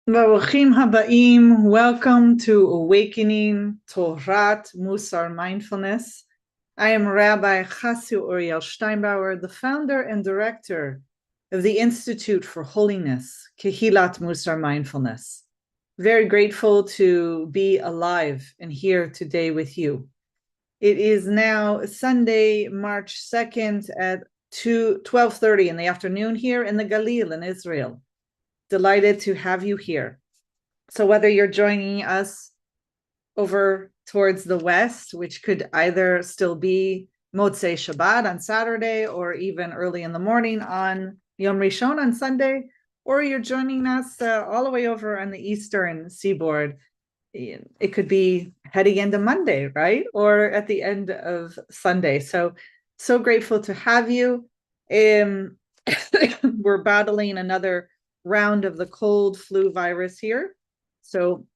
Baruchim Habaim, welcome to Awakening Torat Mussar Mindfulness. I am Rabbi Chasya Uriel Steinbauer, the founder and director of the Institute for Holiness, Kehilat Mussar Mindfulness. Very grateful to be alive and here today with you. It is now Sunday, March 2nd at 12:30 in the afternoon here in the Galil in Israel. Delighted to have you here. So whether you're joining us over towards the west, which could either still be Motzei Shabbat on Saturday or even early in the morning on Yom Rishon on Sunday, or you're joining us all the way over on the eastern seaboard, it could be heading into Monday, right? Or at the end of Sunday. So grateful to have you. We're battling another round of the cold flu virus here. So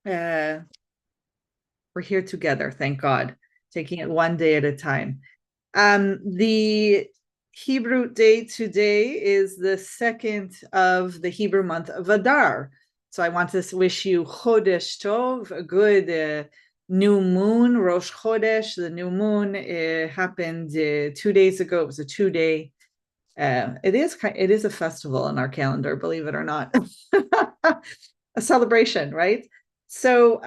we're here together, thank God, taking it one day at a time. The Hebrew day today is the second of the Hebrew month of Adar. So I want to wish you Chodesh Tov, a good new moon, Rosh Chodesh. The new moon happened 2 days ago. It was a 2-day. It is a festival in our calendar, believe it or not. A celebration, right? So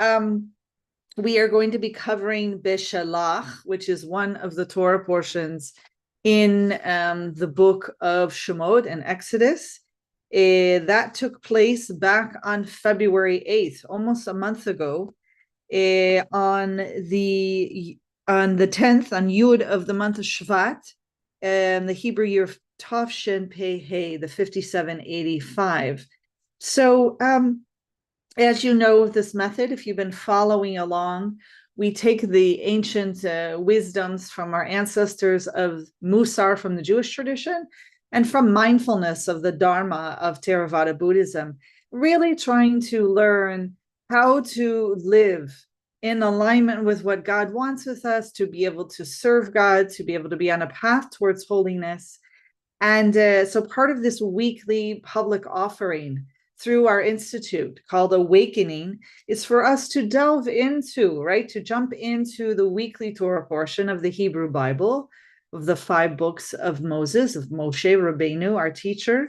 we are going to be covering Beshallach, which is one of the Torah portions in the book of Shemot and Exodus. That took place back on February 8th, almost a month ago, on the 10th, on Yud of the month of Shvat, the Hebrew year of Tavshin Pei, the 5785. So as you know, this method, if you've been following along, we take the ancient wisdoms from our ancestors of Mussar from the Jewish tradition and from mindfulness of the Dharma of Theravada Buddhism, really trying to learn how to live in alignment with what God wants with us, to be able to serve God, to be able to be on a path towards holiness. And so part of this weekly public offering through our institute called Awakening is for us to delve into, right, to jump into the weekly Torah portion of the Hebrew Bible, of the 5 books of Moses, of Moshe Rabbeinu, our teacher,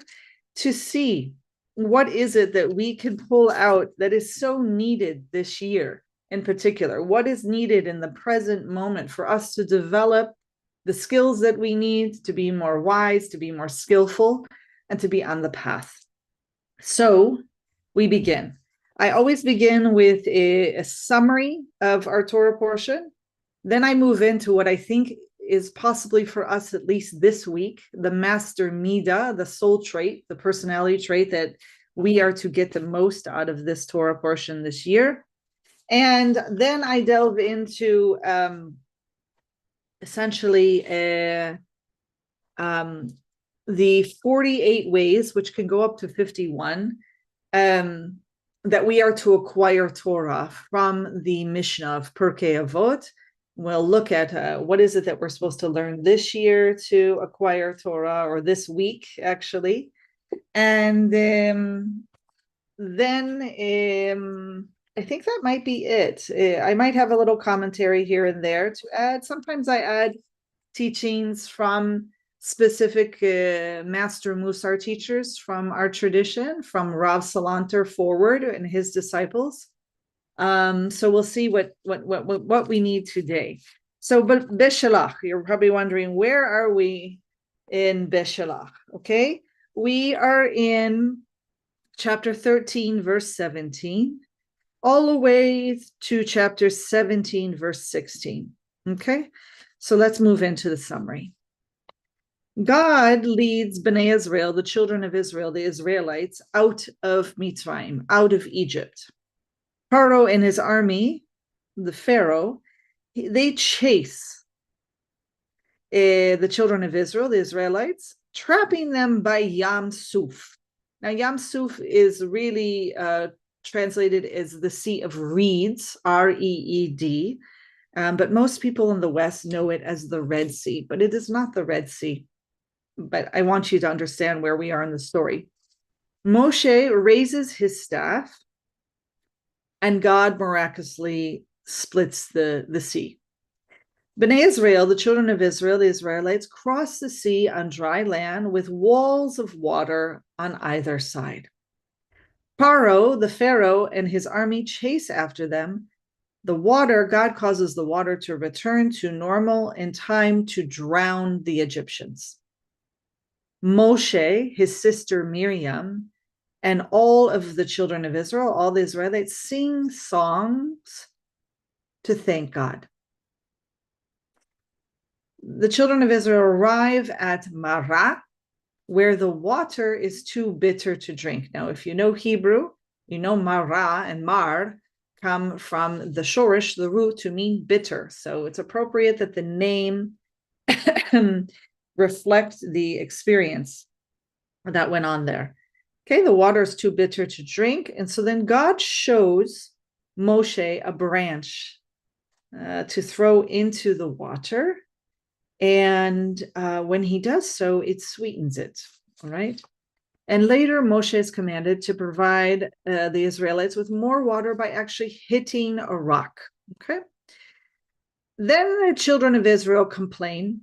to see what is it that we can pull out that is so needed this year in particular. What is needed in the present moment for us to develop the skills that we need to be more wise, to be more skillful, and to be on the path. So we begin. I always begin with a summary of our Torah portion. Then I move into what I think is possibly for us, at least this week, the master middah, the soul trait, the personality trait that we are to get the most out of this Torah portion this year. And then I delve into essentially the 48 ways, which can go up to 51, that we are to acquire Torah from the Mishnah of Pirkei Avot. We'll look at what is it that we're supposed to learn this year to acquire Torah, or this week, actually. And then I think that might be it. I might have a little commentary here and there to add. Sometimes I add teachings from specific master Mussar teachers from our tradition, from Rav Salanter forward and his disciples. So we'll see what we need today. So, but Beshallach, you're probably wondering, where are we in Beshallach? Okay, we are in chapter 13, verse 17, all the way to chapter 17, verse 16. Okay, so let's move into the summary. God leads Bnei Israel, the children of Israel, the Israelites, out of Mitzrayim, out of Egypt. Paro and his army, the Pharaoh, they chase the children of Israel, the Israelites, trapping them by Yam Suf. Now, Yam Suf is really translated as the Sea of Reeds, R-E-E-D, but most people in the West know it as the Red Sea, but it is not the Red Sea. But I want you to understand where we are in the story. Moshe raises his staff, and God miraculously splits the sea. Bnei Israel, the children of Israel, the Israelites, cross the sea on dry land with walls of water on either side. Paro, the Pharaoh, and his army chase after them. God causes the water to return to normal in time to drown the Egyptians. Moshe, his sister Miriam, and all of the children of Israel, all the Israelites, sing songs to thank God. The children of Israel arrive at Marah, where the water is too bitter to drink. Now, if you know Hebrew, you know Marah and Mar come from the shorish, the root, to mean bitter. So it's appropriate that the name reflect the experience that went on there. Okay, the water is too bitter to drink. And so then God shows Moshe a branch to throw into the water. And when he does so, it sweetens it, all right? And later, Moshe is commanded to provide the Israelites with more water by actually hitting a rock, okay? Then the children of Israel complain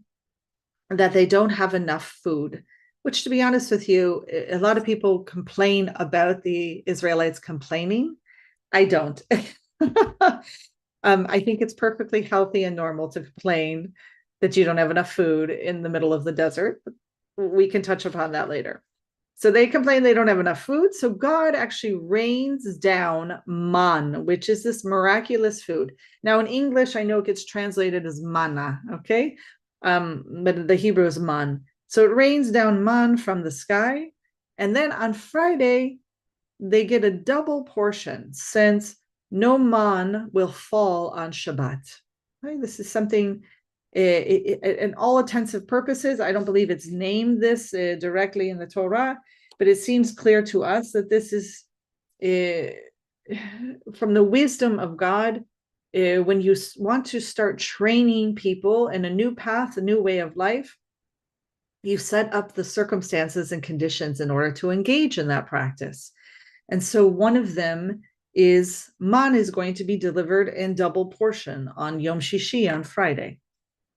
that they don't have enough food, which, to be honest with you, a lot of people complain about the Israelites complaining. I don't. I think it's perfectly healthy and normal to complain that you don't have enough food in the middle of the desert. We can touch upon that later. So they complain they don't have enough food. So God actually rains down man, which is this miraculous food. Now in English, I know it gets translated as manna, okay? But the Hebrew is man. So it rains down man from the sky. And then on Friday, they get a double portion since no man will fall on Shabbat. Right? This is something, in all intents and purposes, I don't believe it's named this directly in the Torah, but it seems clear to us that this is from the wisdom of God. When you want to start training people in a new path, a new way of life, you set up the circumstances and conditions in order to engage in that practice. And so one of them is man is going to be delivered in double portion on Yom Shishi, on Friday.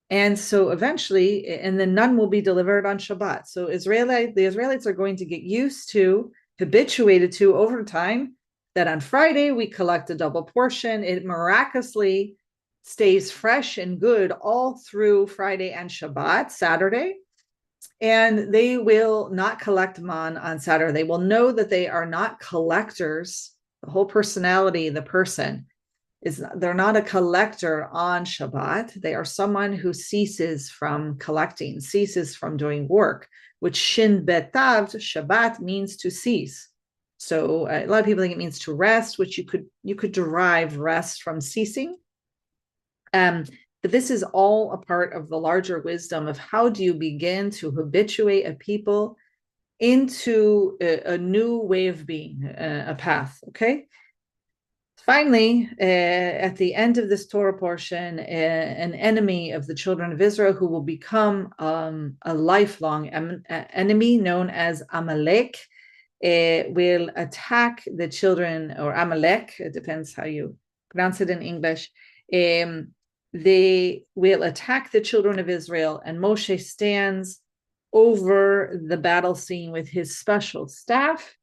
And so eventually, and then none will be delivered on Shabbat. So the Israelites are going to get used to, habituated to over time, that on Friday we collect a double portion. It miraculously stays fresh and good all through Friday and Shabbat, Saturday. And they will not collect man on Saturday. They will know that they are not collectors. The whole personality, the person, they're not a collector on Shabbat. They are someone who ceases from collecting, ceases from doing work, which Shin Betav, Shabbat, means to cease. So a lot of people think it means to rest, which you could derive rest from ceasing. But this is all a part of the larger wisdom of how do you begin to habituate a people into a new way of being, a path, okay? Finally, at the end of this Torah portion, an enemy of the children of Israel who will become a lifelong enemy known as Amalek will attack the children, or Amalek, it depends how you pronounce it in English. They will attack the children of Israel, and Moshe stands over the battle scene with his special staff,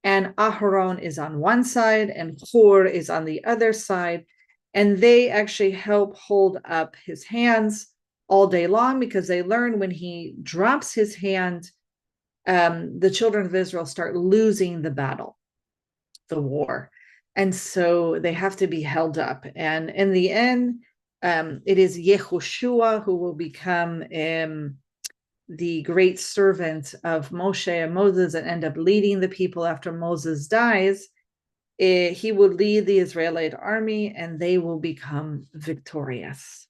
and Aharon is on one side and Hur is on the other side, and they actually help hold up his hands all day long, because they learn when he drops his hand, the children of Israel start losing the battle, the war, and so they have to be held up. And in the end, it is Yehoshua who will become the great servant of Moshe and Moses and end up leading the people after Moses dies. He will lead the Israelite army and they will become victorious.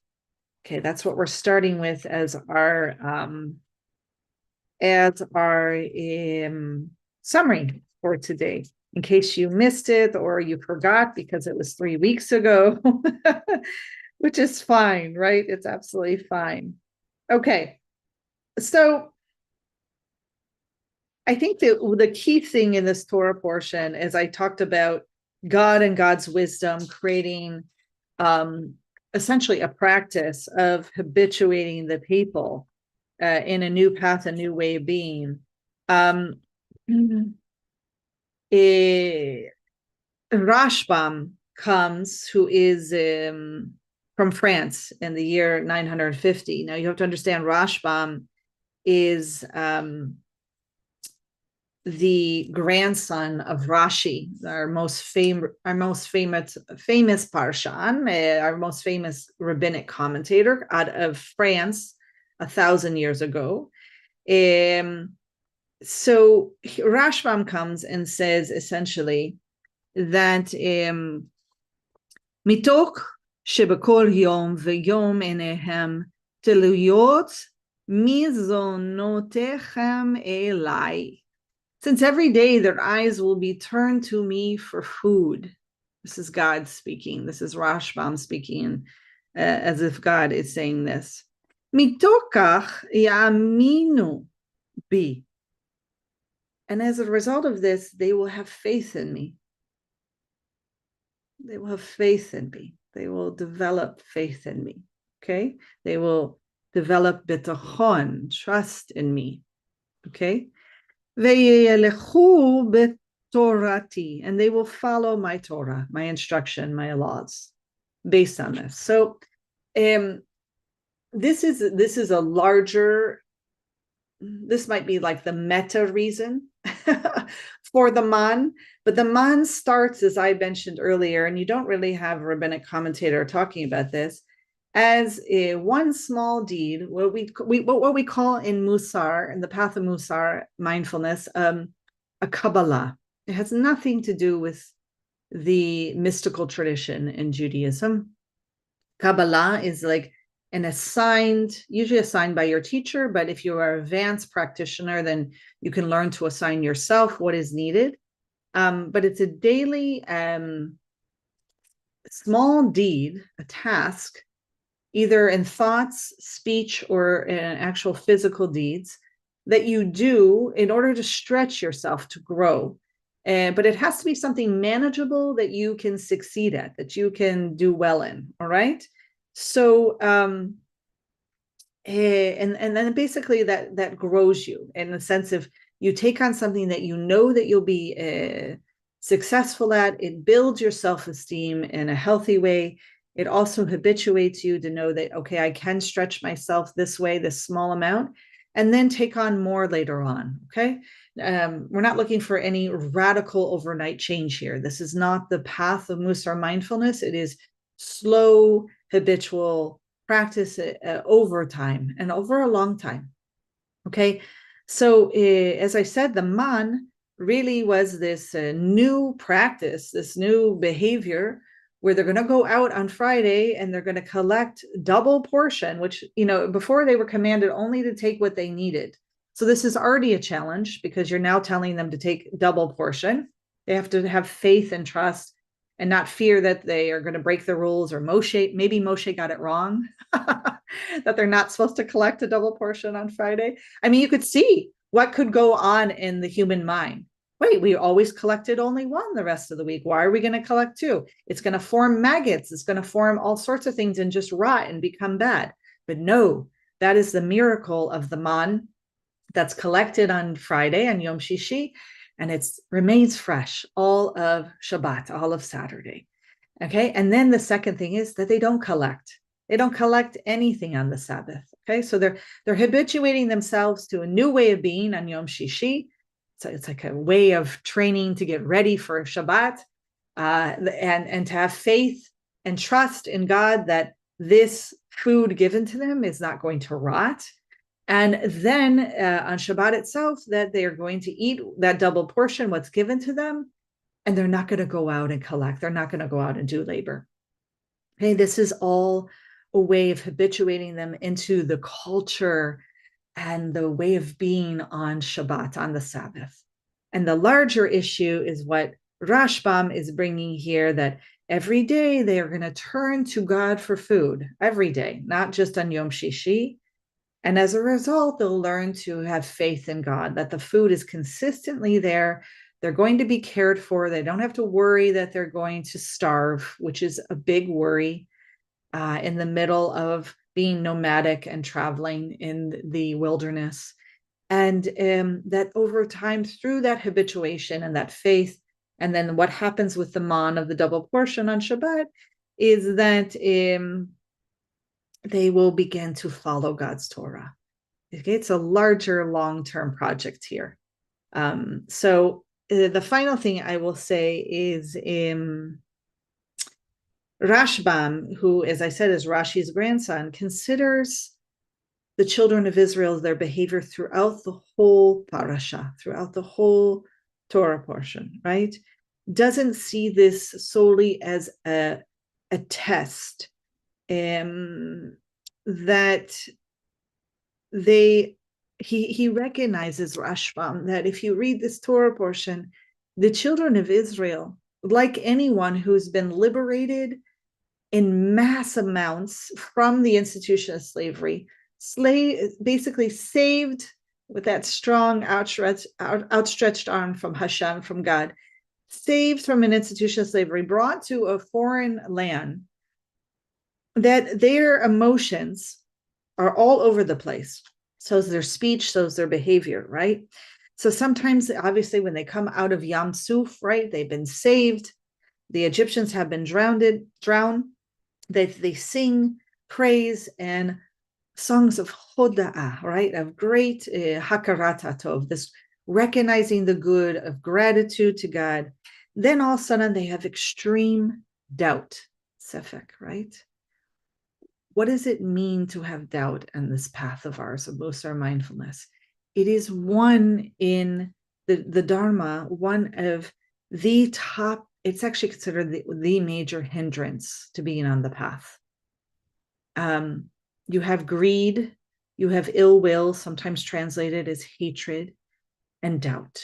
Okay, that's what we're starting with as our summary for today, in case you missed it or you forgot because it was 3 weeks ago. Which is fine, right? It's absolutely fine. Okay, so I think that the key thing in this Torah portion is I talked about God and God's wisdom creating essentially a practice of habituating the people in a new path, a new way of being. Rashbam comes, who is from France in the year 950. Now you have to understand Rashbam is the grandson of Rashi, our most famous Parshan, our most famous rabbinic commentator out of France 1,000 years ago. So Rashbam comes and says essentially that mitok shebekol yom v'yom enehem teluyot mizonotechem elai. Since every day their eyes will be turned to me for food. This is God speaking. This is Rashbam speaking, as if God is saying this. Mitokach ya'aminu bi. And as a result of this, they will have faith in me. They will have faith in me. They will develop faith in me. Okay? They will develop bitachon, trust in me. Okay? And they will follow my Torah, my instruction, my laws, based on this. So, this is a larger. This might be like the meta reason for the man, but the man starts, as I mentioned earlier, and you don't really have a rabbinic commentator talking about this, as one small deed, what we call in Mussar, in the path of Mussar mindfulness, a Kabbalah. It has nothing to do with the mystical tradition in Judaism. Kabbalah is like usually assigned by your teacher, but if you are an advanced practitioner, then you can learn to assign yourself what is needed. But it's a daily small deed, a task, either in thoughts, speech, or in actual physical deeds that you do in order to stretch yourself to grow. But it has to be something manageable that you can succeed at, that you can do well in, all right? So, and then basically that grows you in the sense of you take on something that you know that you'll be successful at. It builds your self-esteem in a healthy way. It also habituates you to know that, okay, I can stretch myself this way, this small amount, and then take on more later on, okay? We're not looking for any radical overnight change here. This is not the path of Mussar mindfulness. It is slow, habitual practice over time and over a long time, okay? So as I said, the man really was this new practice, this new behavior where they're going to go out on Friday and they're going to collect double portion, which, before they were commanded only to take what they needed. So this is already a challenge because you're now telling them to take double portion. They have to have faith and trust and not fear that they are going to break the rules, or maybe Moshe got it wrong, that they're not supposed to collect a double portion on Friday. I mean, you could see what could go on in the human mind. Wait, we always collected only one the rest of the week. Why are we going to collect two? It's going to form maggots. It's going to form all sorts of things and just rot and become bad. But no, that is the miracle of the man that's collected on Friday, on Yom Shishi, and it remains fresh all of Shabbat, all of Saturday. Okay, and then the second thing is that they don't collect. They don't collect anything on the Sabbath. Okay, so they're habituating themselves to a new way of being on Yom Shishi. So it's like a way of training to get ready for Shabbat, and to have faith and trust in God that this food given to them is not going to rot. And then on Shabbat itself, that they are going to eat that double portion, what's given to them, and they're not going to go out and collect. They're not going to go out and do labor. Okay, this is all a way of habituating them into the culture and the way of being on Shabbat, on the Sabbath. And the larger issue is what Rashbam is bringing here, that every day they are going to turn to God for food, every day, not just on Yom Shishi. And as a result, they'll learn to have faith in God, that the food is consistently there. They're going to be cared for. They don't have to worry that they're going to starve, which is a big worry in the middle of being nomadic and traveling in the wilderness. And that over time, through that habituation and that faith, and then what happens with the man of the double portion on Shabbat is that they will begin to follow God's Torah. Okay, it's a larger long-term project here. So the final thing I will say is Rashbam, who, as I said, is Rashi's grandson, considers the children of Israel, their behavior throughout the whole Parasha, throughout the whole Torah portion, right? Doesn't see this solely as a test that he recognizes, Rashbam, that if you read this Torah portion, the children of Israel, like anyone who's been liberated in mass amounts from the institution of slavery, basically saved with that strong outstretched arm from Hashem, from God, saved from an institution of slavery, brought to a foreign land, that their emotions are all over the place. So is their speech, so is their behavior, right? So sometimes, obviously, when they come out of Yam Suf, right, they've been saved. The Egyptians have been drowned. They sing praise and songs of hoda'ah, right, of great hakarat hatov, this recognizing the good, of gratitude to God. Then all of a sudden they have extreme doubt, sefek, right? What does it mean to have doubt in this path of ours, of Mussar mindfulness? It is one in the Dharma, one of the top, it's actually considered the major hindrance to being on the path. You have greed, you have ill will, sometimes translated as hatred, and doubt.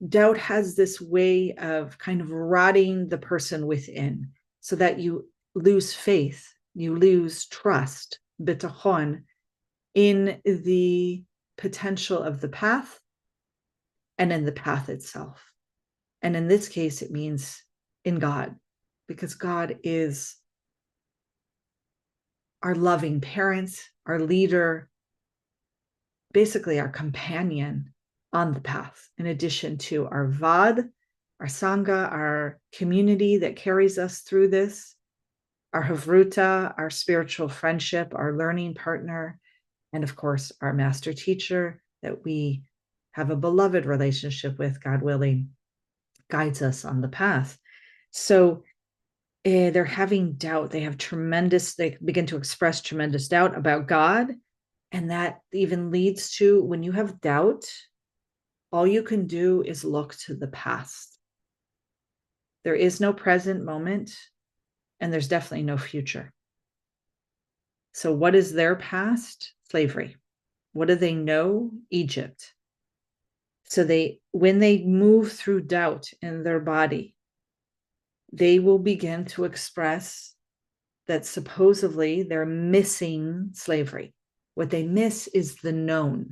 Doubt has this way of kind of rotting the person within, so that you lose faith, you lose trust, bitachon, in the potential of the path and in the path itself. And in this case, it means in God, because God is our loving parent, our leader, basically our companion on the path, in addition to our Vad, our Sangha, our community that carries us through this, our Havruta, our spiritual friendship, our learning partner, and of course, our master teacher that we have a beloved relationship with, God willing, guides us on the path. So they're having doubt. They begin to express tremendous doubt about God. And that even leads to, when you have doubt, all you can do is look to the past. There is no present moment, and there's definitely no future. So what is their past? Slavery. What do they know? Egypt. So when they move through doubt in their body, they will begin to express that supposedly they're missing slavery. What they miss is the known.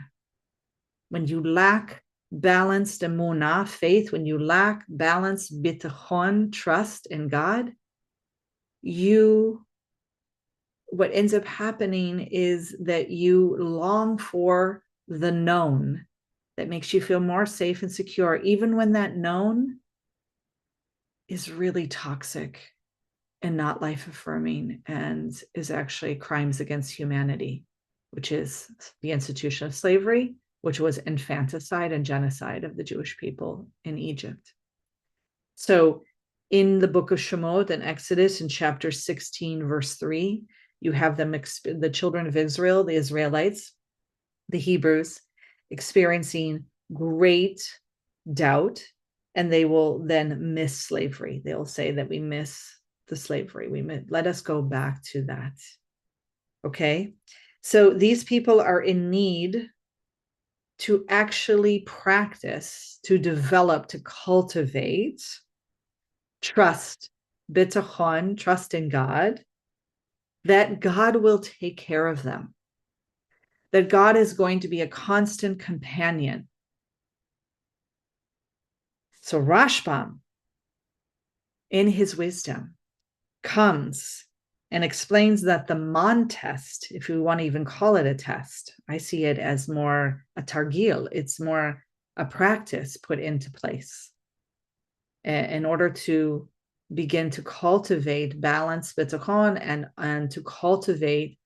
When you lack balanced emunah, faith, when you lack balanced bitachon, trust in God, what ends up happening is that you long for the known that makes you feel more safe and secure, even when that known is really toxic and not life-affirming and is actually crimes against humanity, which is the institution of slavery, which was infanticide and genocide of the Jewish people in Egypt. So in the book of Shemot and Exodus in chapter 16, verse 3, you have the children of Israel, the Israelites, the Hebrews, experiencing great doubt, and they will then miss slavery. They'll say that we miss the slavery. Let us go back to that. Okay? So these people are in need to actually practice, to develop, to cultivate trust, bitachon, trust in God, that God will take care of them. that God is going to be a constant companion. So Rashbam, in his wisdom, comes and explains that the man test, if we want to even call it a test, I see it as more a targil. It's more a practice put into place in order to begin to cultivate balance bitachon and to cultivate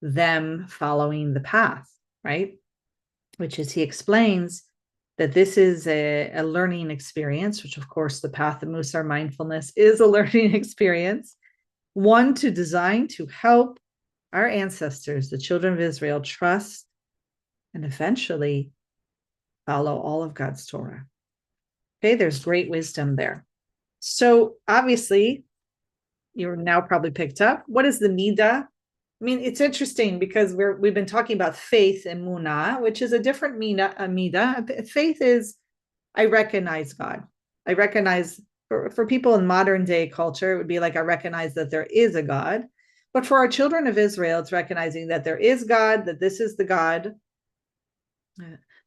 them following the path, right? Which is, he explains that this is a learning experience, which of course the path of Mussar Mindfulness is a learning experience, one to design to help our ancestors, the children of Israel, trust and eventually follow all of God's Torah. Okay, there's great wisdom there. So obviously, you're now probably picked up. What is the middah? I mean, it's interesting because we've been talking about faith and munah, which is a different middah. Faith is, I recognize God. I recognize, for people in modern day culture, it would be like, I recognize that there is a God. But for our children of Israel, it's recognizing that there is God, that this is the God.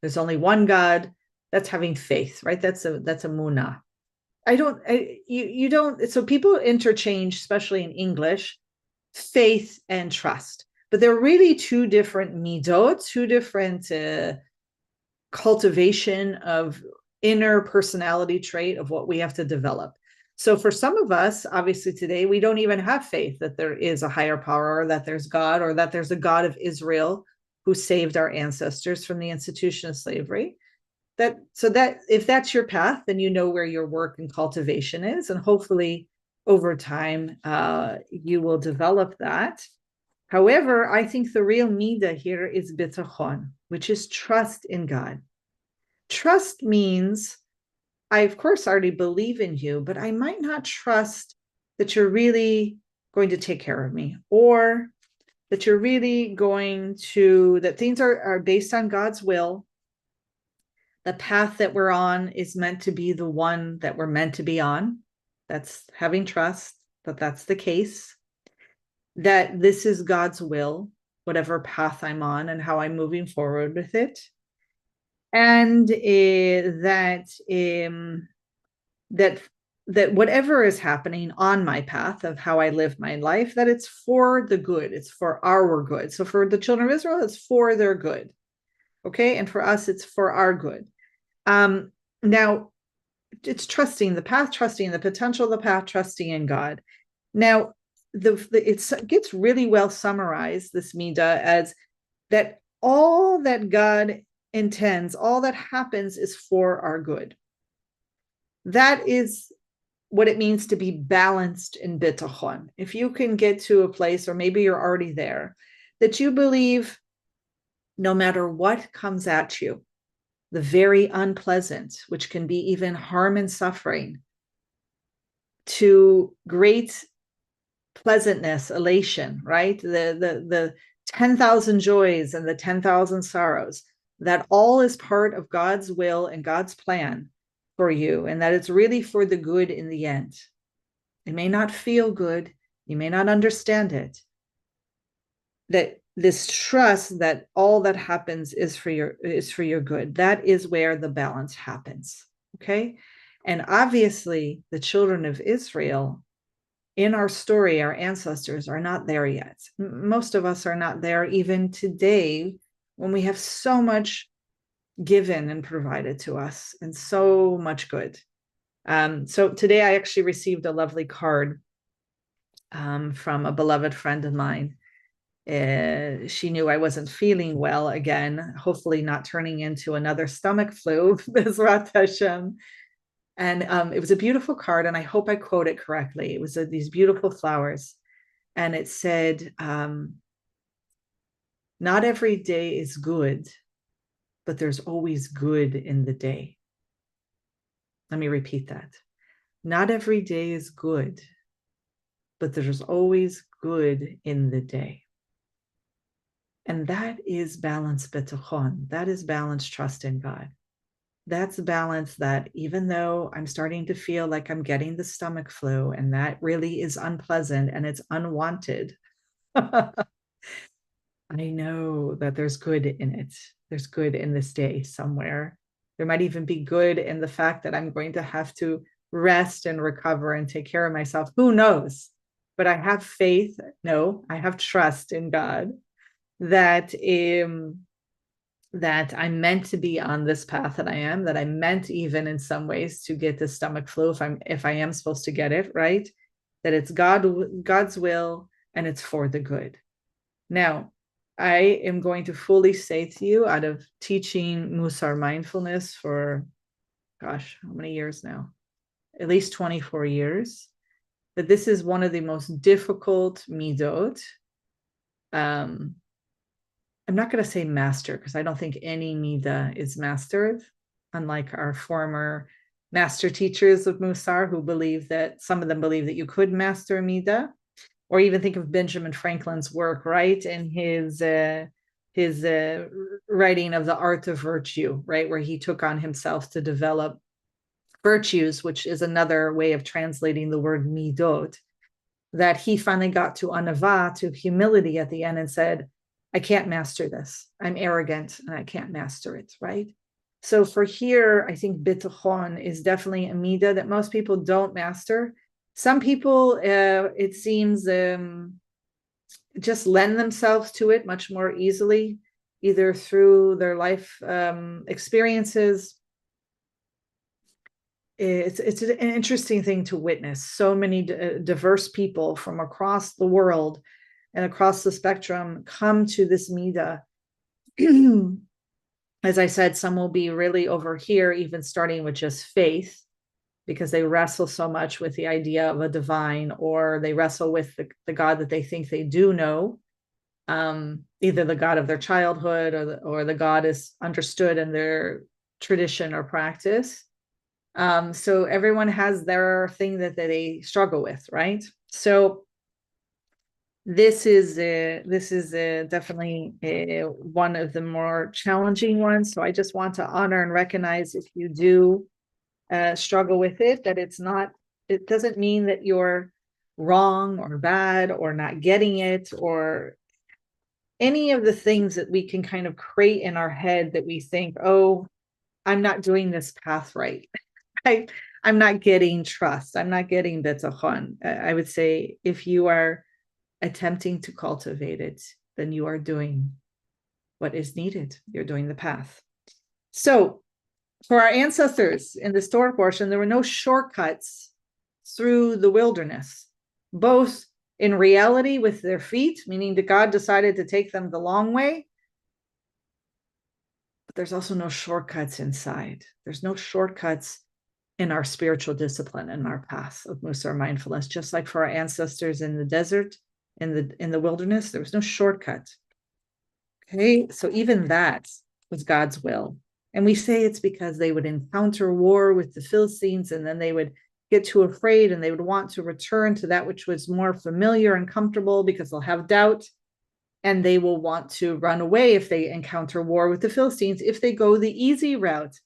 There's only one God. That's having faith, right? That's a munah. You don't, so people interchange, especially in English, faith and trust, but they're really two different midot, two different cultivation of inner personality trait of what we have to develop. So for some of us, obviously today, we don't even have faith that there is a higher power, or that there's God, or that there's a God of Israel who saved our ancestors from the institution of slavery. So that if that's your path, then you know where your work and cultivation is, and hopefully over time you will develop that. However, I think the real middah here is bitachon, which is trust in God. Trust means, I of course already believe in you, but I might not trust that you're really going to take care of me, or that you're really going to, that things are based on God's will. The path that we're on is meant to be the one that we're meant to be on. That's having trust that that's the case, that this is God's will, whatever path I'm on and how I'm moving forward with it. And that whatever is happening on my path of how I live my life, that it's for the good, it's for our good. So for the children of Israel, it's for their good. Okay. And for us, it's for our good. Now, it's trusting the path, trusting the potential of the path, trusting in God. Now, it gets really well summarized, this middah, as that all that God intends, all that happens is for our good. That is what it means to be balanced in bitachon. If you can get to a place, or maybe you're already there, that you believe no matter what comes at you, the very unpleasant, which can be even harm and suffering, to great pleasantness, elation, right? The 10,000 joys and the 10,000 sorrows, that all is part of God's will and God's plan for you, and that it's really for the good in the end. It may not feel good, you may not understand it, that this trust that all that happens is for your good. That is where the balance happens. Okay. And obviously the children of Israel in our story, our ancestors are not there yet. Most of us are not there even today, when we have so much given and provided to us and so much good. So today I actually received a lovely card from a beloved friend of mine. She knew I wasn't feeling well again, hopefully not turning into another stomach flu, Bezrat Hashem. And it was a beautiful card, and I hope I quote it correctly. It was these beautiful flowers. And it said, not every day is good, but there's always good in the day. Let me repeat that. Not every day is good, but there's always good in the day. And that is balanced bitachon. That is balanced trust in God. That's balance, that even though I'm starting to feel like I'm getting the stomach flu, and that really is unpleasant and it's unwanted, I know that there's good in it. There's good in this day somewhere. There might even be good in the fact that I'm going to have to rest and recover and take care of myself. Who knows? But I have faith. No, I have trust in God that that I'm meant to be on this path that I am, that I'm meant even in some ways to get the stomach flu if I am supposed to get it, right? That it's God's will and it's for the good. Now, I am going to fully say to you, out of teaching Mussar Mindfulness for, gosh, how many years now? At least 24 years, that this is one of the most difficult midot. I'm not going to say master, because I don't think any middah is mastered, unlike our former master teachers of Mussar, who believe that, some of them believe that you could master a middah. Or even think of Benjamin Franklin's work, right? In his writing of The Art of Virtue, right? Where he took on himself to develop virtues, which is another way of translating the word midot, that he finally got to anava, to humility at the end, and said, I can't master this. I'm arrogant and I can't master it, right? So for here, I think bitachon is definitely a middah that most people don't master. Some people, it seems, just lend themselves to it much more easily, either through their life experiences. It's an interesting thing to witness. So many diverse people from across the world and across the spectrum come to this middah. As I said, some will be really over here, even starting with just faith, because they wrestle so much with the idea of a divine, or they wrestle with the God that they think they do know, either the God of their childhood or the God is understood in their tradition or practice. So everyone has their thing that they struggle with, right? So this is definitely one of the more challenging ones. So I just want to honor and recognize, if you do struggle with it, that it doesn't mean that you're wrong or bad or not getting it, or any of the things that we can kind of create in our head that we think, oh, I'm not doing this path right. I'm not getting trust. I'm not getting bitachon. I would say, if you are attempting to cultivate it, then you are doing what is needed. You're doing the path. So for our ancestors in this Torah portion, there were no shortcuts through the wilderness, both in reality with their feet, meaning that God decided to take them the long way, but there's also no shortcuts inside. There's no shortcuts in our spiritual discipline and our path of Mussar Mindfulness. Just like for our ancestors in the desert, in the wilderness, there was no shortcut. Okay, so even that was God's will. And we say it's because they would encounter war with the Philistines, and then they would get too afraid and they would want to return to that which was more familiar and comfortable, because they'll have doubt, and they will want to run away if they encounter war with the Philistines, if they go the easy route,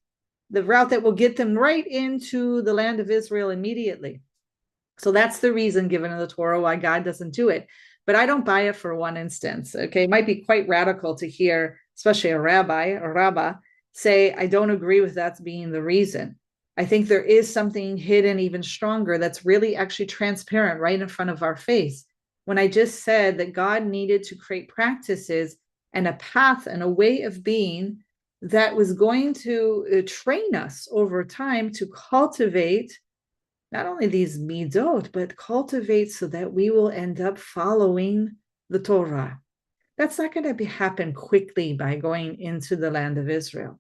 the route that will get them right into the land of Israel immediately. So that's the reason given in the Torah why God doesn't do it. But I don't buy it for one instance. Okay, it might be quite radical to hear, especially a rabbah, say, I don't agree with that being the reason. I think there is something hidden even stronger that's really actually transparent right in front of our face. When I just said that God needed to create practices and a path and a way of being that was going to train us over time to cultivate not only these midot, but cultivate so that we will end up following the Torah. That's not going to happen quickly by going into the land of Israel.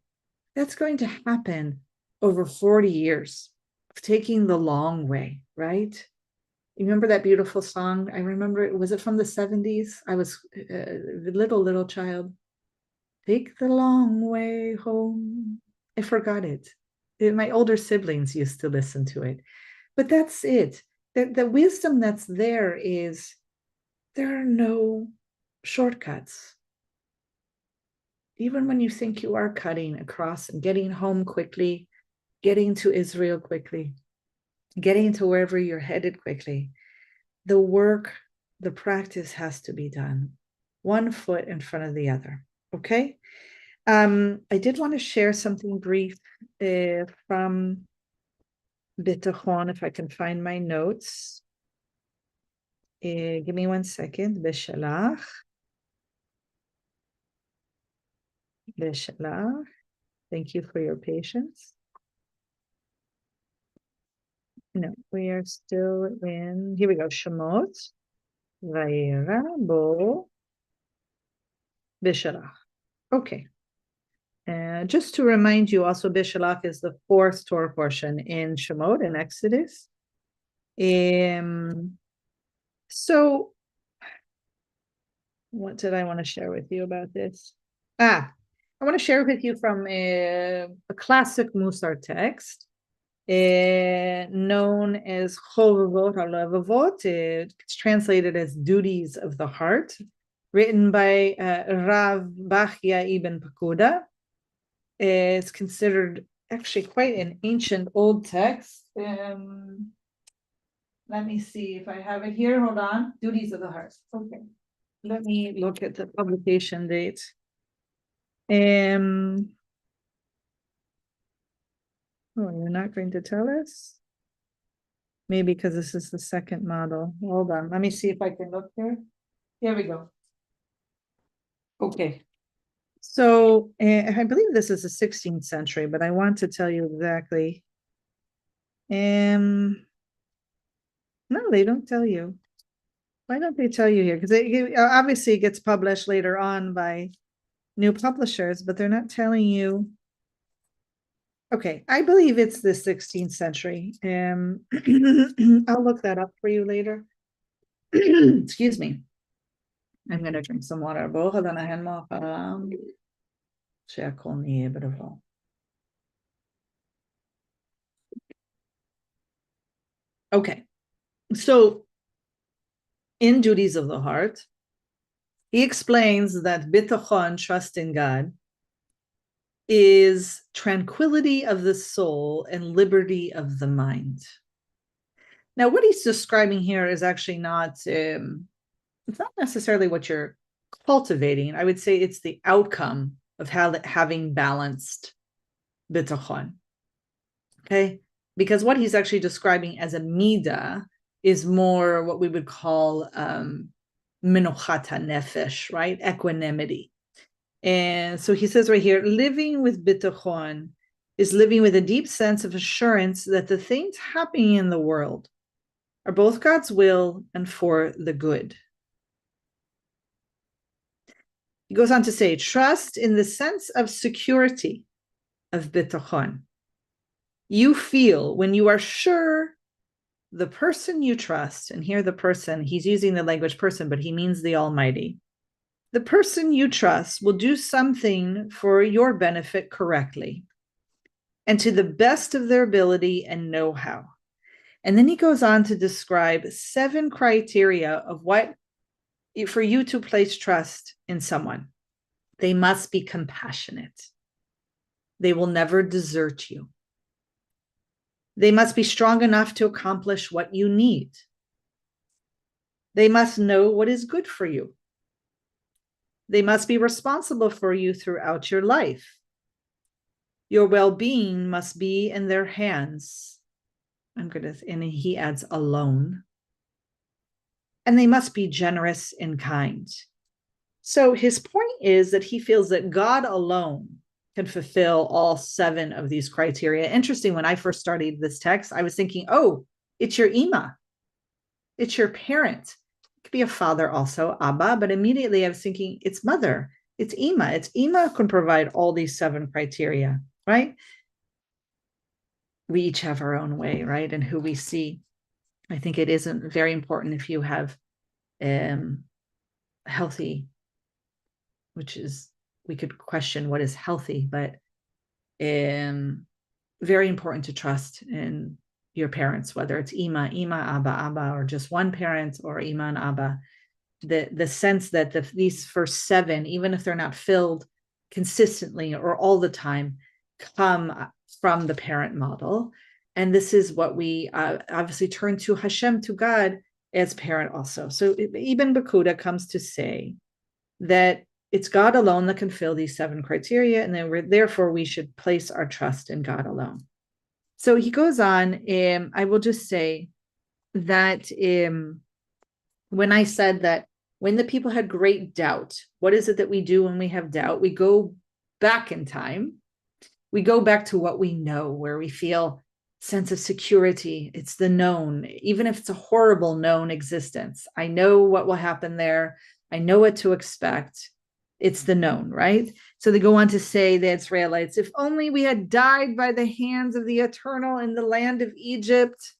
That's going to happen over 40 years of taking the long way, right? You remember that beautiful song? I remember it. Was it from the 70s? I was a little child. Take the long way home. I forgot it. My older siblings used to listen to it. But that's it. The wisdom that's there is there are no shortcuts. Even when you think you are cutting across and getting home quickly, getting to Israel quickly, getting to wherever you're headed quickly, the work, the practice has to be done. one foot in front of the other. Okay. I did want to share something brief from Bitachon, if I can find my notes. Give me 1 second. Beshallach. Beshallach. Thank you for your patience. No, we are still in, here we go, Shemot. Vayera bo Beshallach. Okay. Just to remind you, also Beshallach is the 4th Torah portion in Shemot, in Exodus. So what did I want to share with you about this? I want to share with you from a classic Mussar text known as Chovavot HaLevavot. It's translated as Duties of the Heart, written by Rav Bachya ibn Pakuda. It's considered actually quite an ancient old text. Let me see if I have it here. Hold on. Duties of the Heart. Okay. Let me look at the publication date. Oh, you're not going to tell us? Maybe because this is the second model. Hold on. Let me see if I can look here. Here we go. Okay. So I believe this is the 16th century, but I want to tell you exactly. No, they don't tell you. Why don't they tell you here? Because it obviously gets published later on by new publishers, but they're not telling you. Okay, I believe it's the 16th century. I'll look that up for you later. Excuse me. I'm going to drink some water. Okay, so in Duties of the Heart, he explains that bitachon, trust in God, is tranquility of the soul and liberty of the mind. Now, what he's describing here is actually not, it's not necessarily what you're cultivating. I would say it's the outcome of having balanced bitachon. Okay, because what he's actually describing as a middah is more what we would call menochat nefesh, right? Equanimity. And so he says right here, living with bitachon is living with a deep sense of assurance that the things happening in the world are both God's will and for the good. He goes on to say, trust in the sense of security of bitachon. You feel when you are sure the person you trust, and here the person, he's using the language person, but he means the Almighty. The person you trust will do something for your benefit correctly and to the best of their ability and know-how. And then he goes on to describe 7 criteria of what for you to place trust in someone. They must be compassionate. They will never desert you. They must be strong enough to accomplish what you need. They must know what is good for you. They must be responsible for you throughout your life. Your well-being must be in their hands. And he adds alone. And they must be generous and kind. So his point is that he feels that God alone can fulfill all 7 of these criteria. Interesting, when I first studied this text, I was thinking, oh, it's your ima. It's your parent. It could be a father also, Abba, but immediately I was thinking, it's mother. It's ima. It's ima can provide all these 7 criteria, right? We each have our own way, right? And who we see. I think it isn't very important if you have healthy, which is, we could question what is healthy, but very important to trust in your parents, whether it's ima, abba, or just one parent, or ima and abba. The sense that these first 7, even if they're not filled consistently or all the time, come from the parent model. And this is what we obviously turn to Hashem, to God, as parent also. So Ibn Bakuda comes to say that it's God alone that can fill these 7 criteria, and then therefore we should place our trust in God alone. So he goes on, I will just say that when I said that when the people had great doubt, what is it that we do when we have doubt? We go back in time. We go back to what we know, where we feel sense of security. It's the known, even if it's a horrible known existence. I know what will happen there. I know what to expect. It's the known, right? So they go on to say, the Israelites, if only we had died by the hands of the Eternal in the land of Egypt,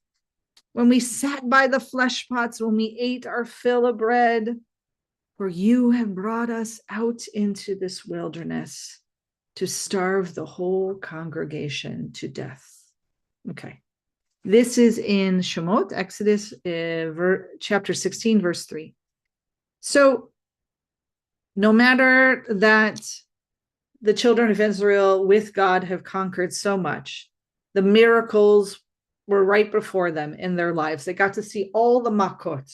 when we sat by the flesh pots, when we ate our fill of bread, for you have brought us out into this wilderness to starve the whole congregation to death. Okay. This is in Shemot, Exodus chapter 16, verse 3. So no matter that the children of Israel with God have conquered so much, the miracles were right before them in their lives. They got to see all the makot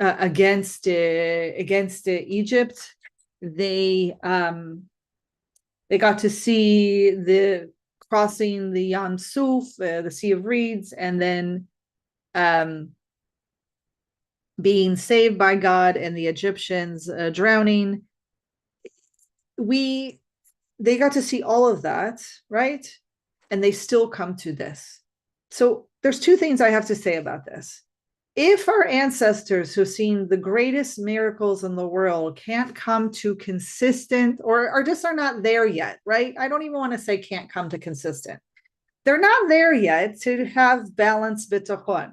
against Egypt. They got to see the crossing the Yam Suf, the Sea of Reeds, and then being saved by God and the Egyptians drowning. They got to see all of that, right? And they still come to this. So there's 2 things I have to say about this. If our ancestors who've seen the greatest miracles in the world can't come to consistent, or just are not there yet, right? I don't even want to say can't come to consistent. They're not there yet to have balanced bitachon.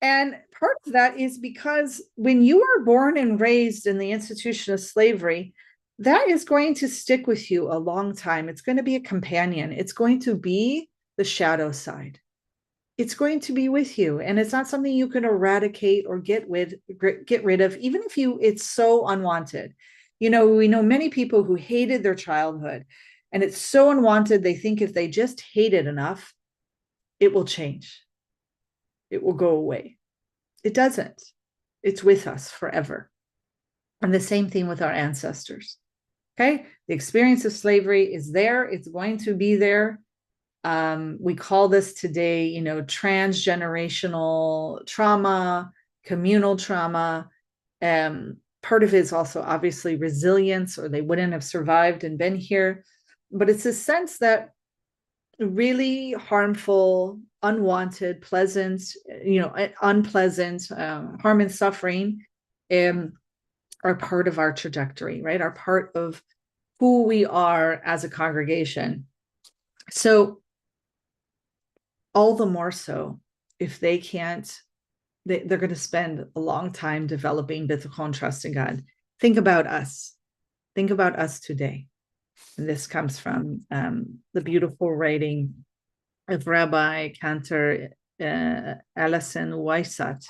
And part of that is because when you are born and raised in the institution of slavery, that is going to stick with you a long time. It's going to be a companion. It's going to be the shadow side. It's going to be with you, and it's not something you can eradicate or get rid of, even if it's so unwanted. We know many people who hated their childhood, and it's so unwanted, they think if they just hate it enough, it will change. It will go away. It doesn't. It's with us forever. And the same thing with our ancestors. Okay? The experience of slavery is there. It's going to be there. We call this today, transgenerational trauma, communal trauma. Part of it is also obviously resilience, or they wouldn't have survived and been here. But it's a sense that really harmful, unwanted, pleasant, unpleasant, harm and suffering are part of our trajectory, right? Are part of who we are as a congregation. So all the more so if they can't, they're going to spend a long time developing bitachon, trust in God. Think about us. Think about us today. And this comes from the beautiful writing of Rabbi Cantor Alison Weissat.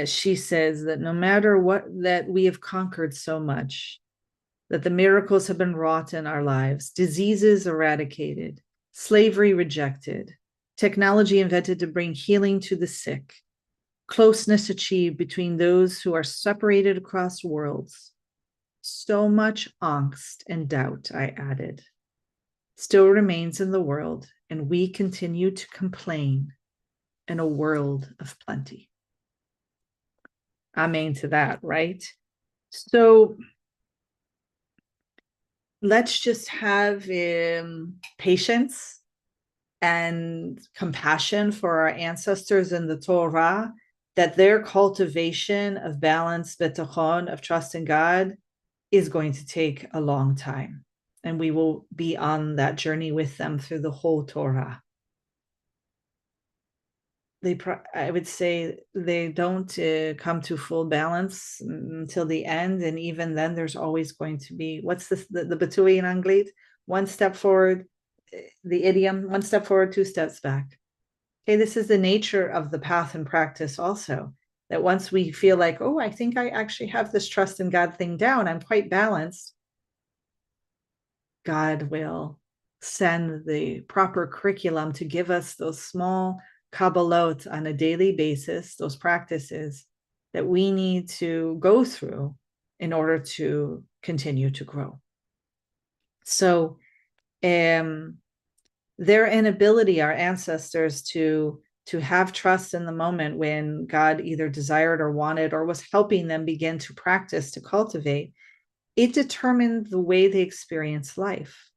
She says that no matter what, that we have conquered so much, that the miracles have been wrought in our lives, diseases eradicated, slavery rejected, technology invented to bring healing to the sick, closeness achieved between those who are separated across worlds. So much angst and doubt, I added, still remains in the world, and we continue to complain in a world of plenty. Amen to that, right? So let's just have patience and compassion for our ancestors in the Torah, that their cultivation of balance, bitachon, of trust in God, is going to take a long time. And we will be on that journey with them through the whole Torah. I would say they don't come to full balance until the end. And even then, there's always going to be, what's the Batui in Anglit? One step forward, the idiom, 1 step forward, 2 steps back. Okay, this is the nature of the path and practice also, that once we feel like, oh, I think I actually have this trust in God thing down, I'm quite balanced, God will send the proper curriculum to give us those small kabbalot on a daily basis, those practices that we need to go through in order to continue to grow. So their inability, our ancestors, to have trust in the moment when God either desired or wanted or was helping them begin to practice, to cultivate, it determined the way they experienced life.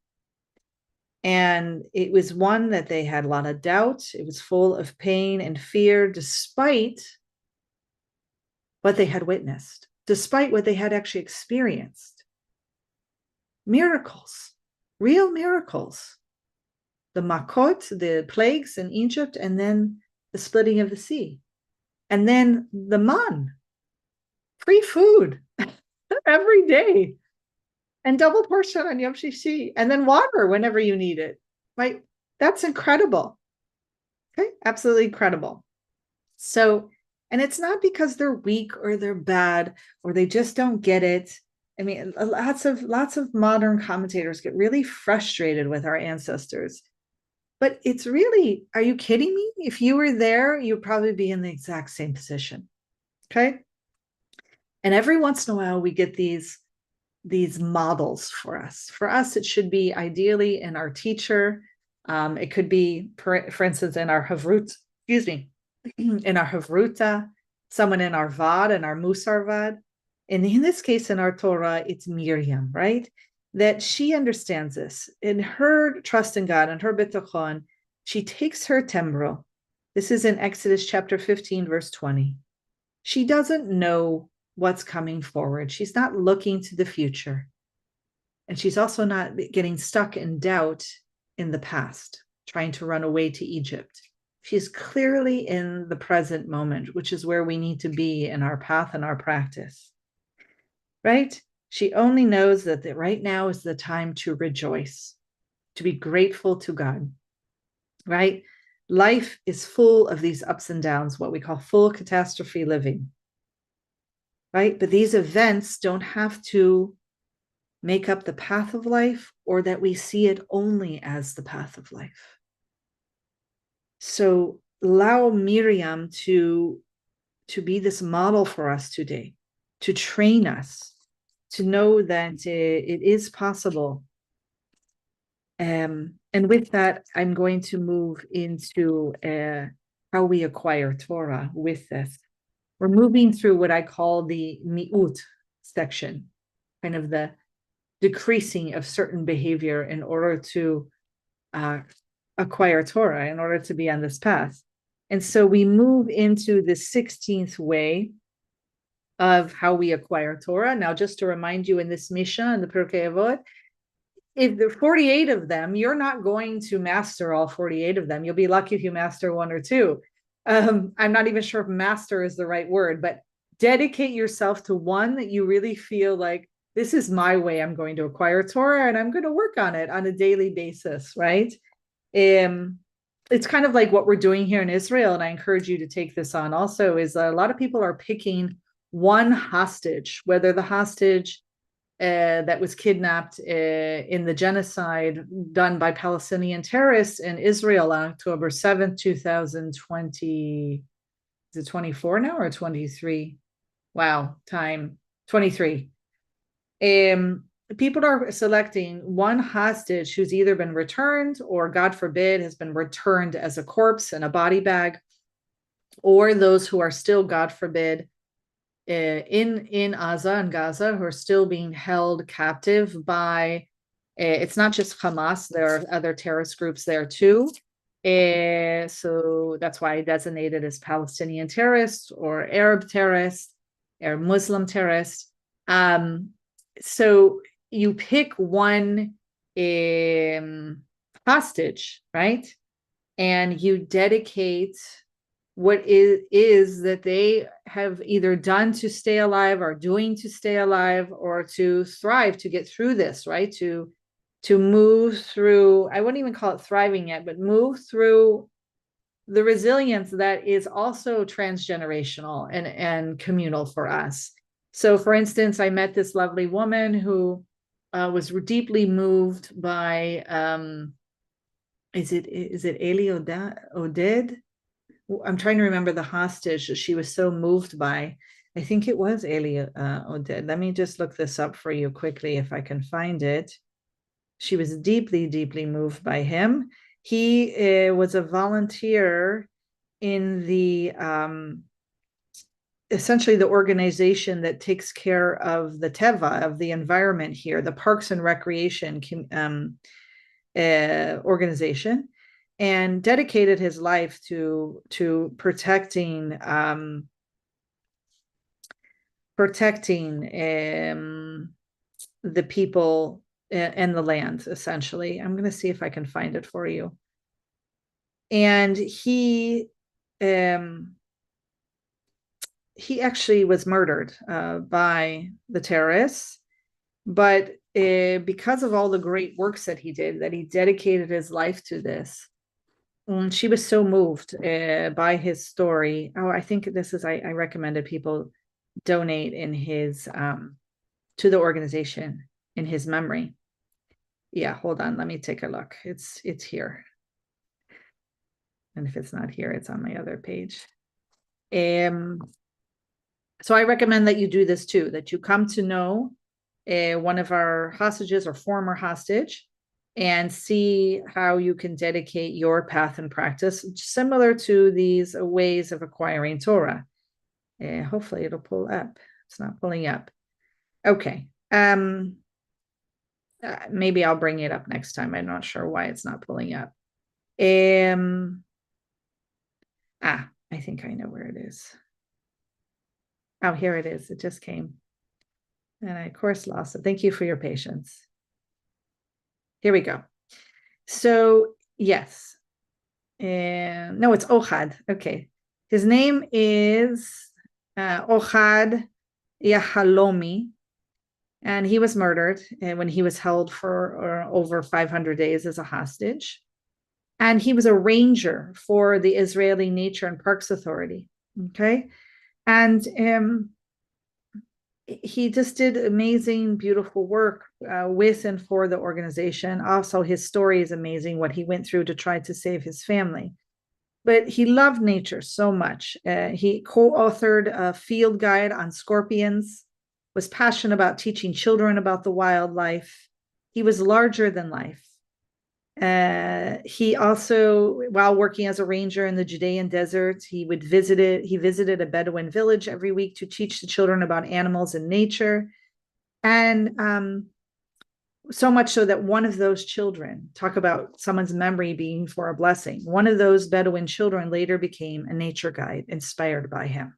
And it was one that they had a lot of doubt. It was full of pain and fear, despite what they had witnessed, despite what they had actually experienced. Miracles, real miracles. The makot, the plagues in Egypt, and then the splitting of the sea. And then the man, free food every day, and double portion on Yom Shishi, and then water whenever you need it. Right? That's incredible. Okay, absolutely incredible. So, and it's not because they're weak or they're bad or they just don't get it. I mean, lots of modern commentators get really frustrated with our ancestors. But it's really, are you kidding me? If you were there, you'd probably be in the exact same position. Okay. And every once in a while, we get these models for us. For us, it should be ideally in our teacher. It could be, for instance, in our havrut, in our havruta, someone in our vad, in our Mussar vad. And in this case, in our Torah, it's Miriam, right? That she understands this. In her trust in God and her bitachon, she takes her tembrel. This is in Exodus chapter 15, verse 20. She doesn't know what's coming forward. She's not looking to the future. And she's also not getting stuck in doubt in the past, trying to run away to Egypt. She's clearly in the present moment, which is where we need to be in our path and our practice. Right? She only knows that right now is the time to rejoice, to be grateful to God, right? Life is full of these ups and downs, what we call full catastrophe living, right? But these events don't have to make up the path of life or that we see it only as the path of life. So allow Miriam to be this model for us today, to train us, to know that it is possible. And with that, I'm going to move into how we acquire Torah with this. We're moving through what I call the mi'ut section, kind of the decreasing of certain behavior in order to acquire Torah, in order to be on this path. And so we move into the 16th way of how we acquire Torah. Now, just to remind you, in this Mishnah, in the Pirkei Avot, if there are 48 of them, you're not going to master all 48 of them. You'll be lucky if you master one or two. I'm not even sure if master is the right word, but dedicate yourself to one that you really feel like, this is my way I'm going to acquire Torah, and I'm going to work on it on a daily basis, right? It's kind of like what we're doing here in Israel, and I encourage you to take this on also, is a lot of people are picking one hostage, whether the hostage that was kidnapped in the genocide done by Palestinian terrorists in Israel on October 7th, 2020. Is it 24 now or 23? Wow, time 23. People are selecting one hostage who's either been returned or, God forbid, has been returned as a corpse in a body bag, or those who are still, God forbid, in Gaza who are still being held captive by, it's not just Hamas, there are other terrorist groups there too. So that's why I designated as Palestinian terrorists or Arab terrorists or Muslim terrorists. So you pick one hostage, right? And you dedicate what is that they have either done to stay alive or doing to stay alive or to thrive, to get through this, right? To move through, I wouldn't even call it thriving yet, but move through the resilience that is also transgenerational and communal for us. So for instance, I met this lovely woman who was deeply moved by, is it Eli Oded? I'm trying to remember the hostage that she was so moved by. I think it was Eli Oded. Let me just look this up for you quickly if I can find it. She was deeply, deeply moved by him. He was a volunteer in the essentially the organization that takes care of the teva, of the environment here, the Parks and Recreation organization, and dedicated his life to protecting the people and the land, essentially. I'm going to see if I can find it for you. And he actually was murdered by the terrorists, but because of all the great works that he did, that he dedicated his life to this, and she was so moved by his story. Oh, I think this is, I recommended people donate in his to the organization in his memory. Yeah, hold on, let me take a look. It's here, and if it's not here, it's on my other page. So I recommend that you do this too, that you come to know one of our hostages or former hostage, and see how you can dedicate your path and practice similar to these ways of acquiring Torah. Hopefully it'll pull up. It's not pulling up. Okay. Maybe I'll bring it up next time. I'm not sure why it's not pulling up. I think I know where it is. Oh, here it is. It just came. And I, of course, lost it. Thank you for your patience. Here we go. So, yes. No, it's Ohad. Okay. His name is Ohad Yahalomi, and he was murdered when he was held for over 500 days as a hostage. And he was a ranger for the Israeli Nature and Parks Authority. Okay. And he just did amazing, beautiful work with and for the organization. Also, his story is amazing, what he went through to try to save his family. But he loved nature so much. He co-authored a field guide on scorpions, was passionate about teaching children about the wildlife. He was larger than life. He also, while working as a ranger in the Judean desert, he visited a Bedouin village every week to teach the children about animals and nature. And so much so that one of those children, talk about someone's memory being for a blessing, one of those Bedouin children later became a nature guide inspired by him.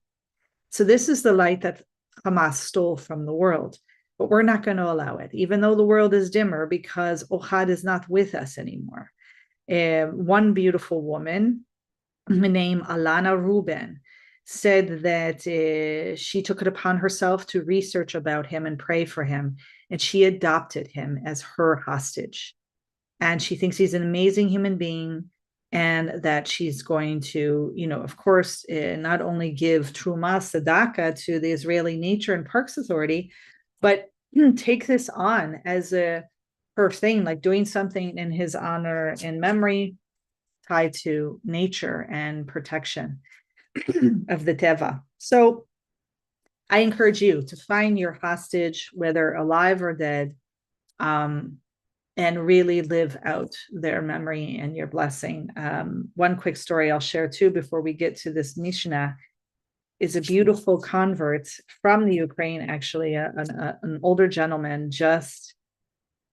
So this is the light that Hamas stole from the world. But we're not going to allow it, even though the world is dimmer, because Ohad is not with us anymore. One beautiful woman named Alana Ruben said that she took it upon herself to research about him and pray for him, and she adopted him as her hostage. And she thinks he's an amazing human being, and that she's going to, of course, not only give Truma Tzedakah to the Israeli Nature and Parks Authority, but take this on as her thing, like doing something in his honor and memory tied to nature and protection of the teva. So I encourage you to find your hostage, whether alive or dead, and really live out their memory and your blessing. One quick story I'll share too before we get to this Mishnah is a beautiful convert from the Ukraine, actually, an older gentleman just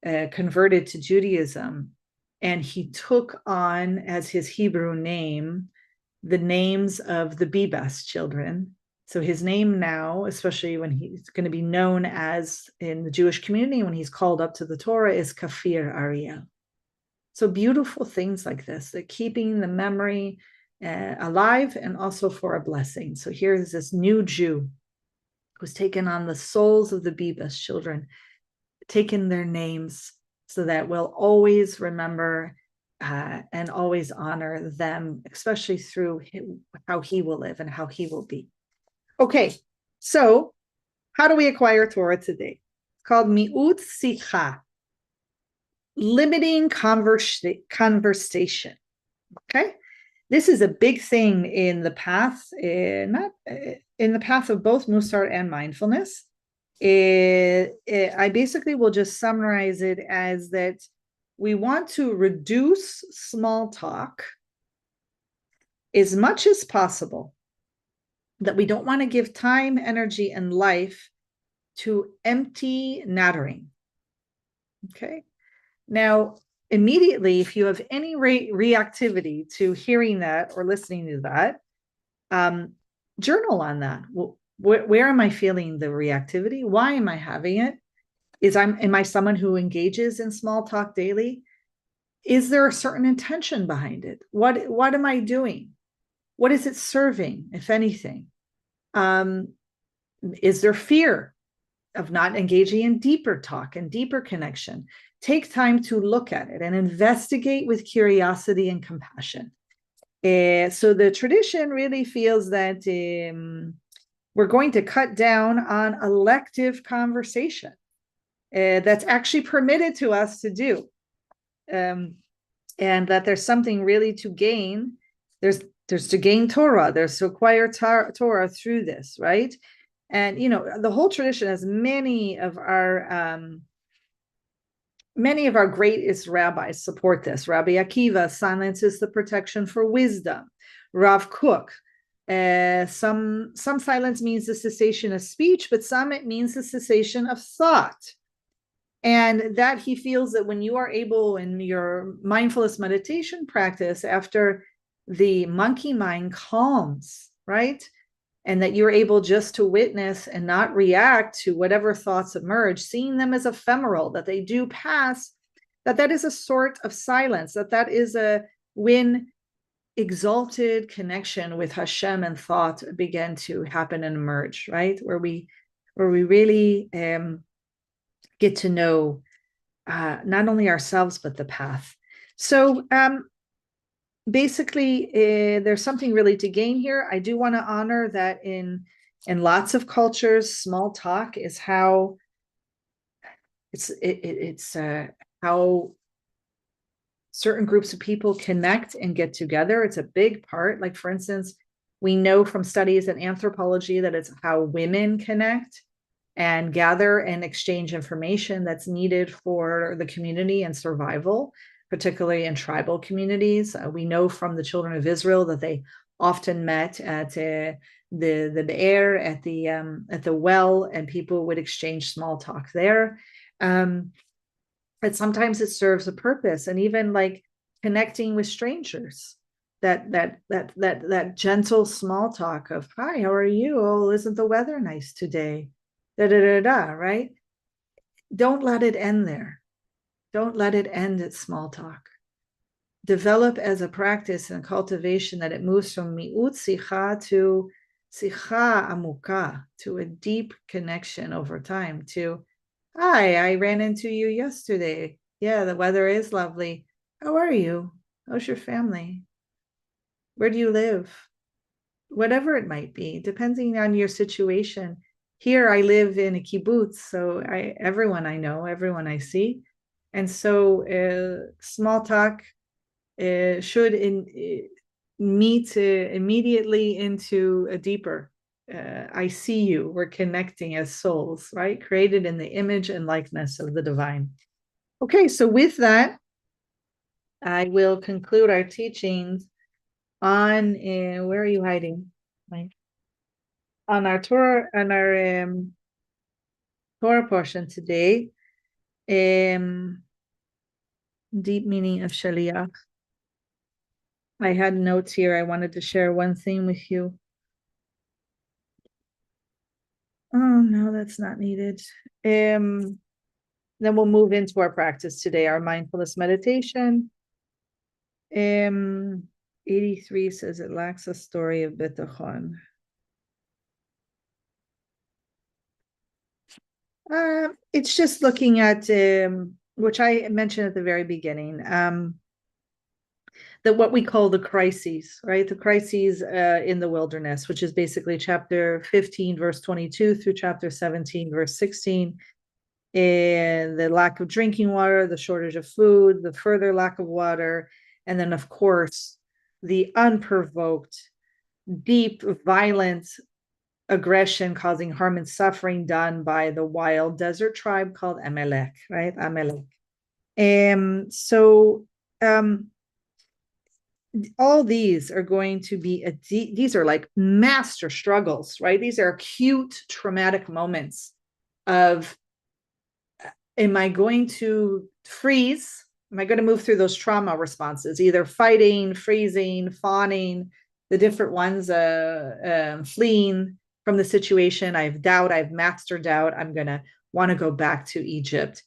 converted to Judaism, and he took on as his Hebrew name the names of the Bibas children. So his name now, especially when he's going to be known as in the Jewish community, when he's called up to the Torah, is Kafir Ariel. So beautiful things like this, that keeping the memory alive and also for a blessing. So here's this new Jew who's taken on the souls of the Bibas children, taken their names, so that we'll always remember and always honor them, especially through how he will live and how he will be. Okay, so how do we acquire Torah today? It's called mi'ut sikha, limiting conversation. Okay, This is a big thing in the path, not in the path of both Mussar and mindfulness. I basically will just summarize it as that we want to reduce small talk as much as possible, that we don't want to give time, energy, and life to empty nattering. Okay. Now, immediately, if you have any reactivity to hearing that or listening to that, journal on that. Well, where am I feeling the reactivity? Why am I having it? Am I someone who engages in small talk daily? Is there a certain intention behind it? What am I doing? What is it serving, if anything? Is there fear of not engaging in deeper talk and deeper connection? Take time to look at it and investigate with curiosity and compassion. So the tradition really feels that we're going to cut down on elective conversation that's actually permitted to us to do. And that there's something really to gain. There's to gain Torah. There's to acquire Torah through this, right? And the whole tradition has many of our greatest rabbis support this. Rabbi Akiva, silence is the protection for wisdom. Rav Kook, some silence means the cessation of speech, but some it means the cessation of thought. And that he feels that when you are able in your mindfulness meditation practice, after the monkey mind calms, right? And that you're able just to witness and not react to whatever thoughts emerge, seeing them as ephemeral, that they do pass, that is a sort of silence, that is when exalted connection with Hashem and thought began to happen and emerge, right? Where we really get to know not only ourselves, but the path. So basically, there's something really to gain here. I do want to honor that in lots of cultures, small talk is how it's how certain groups of people connect and get together. It's a big part. Like, for instance, we know from studies in anthropology that it's how women connect and gather and exchange information that's needed for the community and survival, particularly in tribal communities. We know from the children of Israel that they often met at the be'er, at the well, and people would exchange small talk there. But sometimes it serves a purpose, and even like connecting with strangers, that gentle small talk of, hi, how are you? Oh, isn't the weather nice today? Right? Don't let it end there. Don't let it end at small talk. Develop as a practice and cultivation that it moves from mi'ut sicha to sicha amuka, to a deep connection over time, to, hi, I ran into you yesterday. Yeah, the weather is lovely. How are you? How's your family? Where do you live? Whatever it might be, depending on your situation. Here I live in a kibbutz, so everyone I know, everyone I see. And so small talk should meet immediately into a deeper, I see you, we're connecting as souls, right? Created in the image and likeness of the divine. Okay, so with that, I will conclude our teachings on, where are you hiding, Mike? On our Torah, on our Torah portion today, deep meaning of Shaliach. I had notes here. I wanted to share one thing with you. Oh, no, that's not needed. Then we'll move into our practice today, our mindfulness meditation. 83 says it lacks a story of bitachon. It's just looking at, which I mentioned at the very beginning, that what we call the crises, right? The crises in the wilderness, which is basically chapter 15, verse 22 through chapter 17, verse 16. And the lack of drinking water, the shortage of food, the further lack of water, and then, of course, the unprovoked, deep, violent aggression causing harm and suffering done by the wild desert tribe called Amalek, right? Amalek. So all these are going to be these are like master struggles, right? These are acute traumatic moments of, am I going to freeze? Am I going to move through those trauma responses, either fighting, freezing, fawning, the different ones, fleeing from the situation? I have doubt. I've mastered doubt. I'm going to want to go back to Egypt.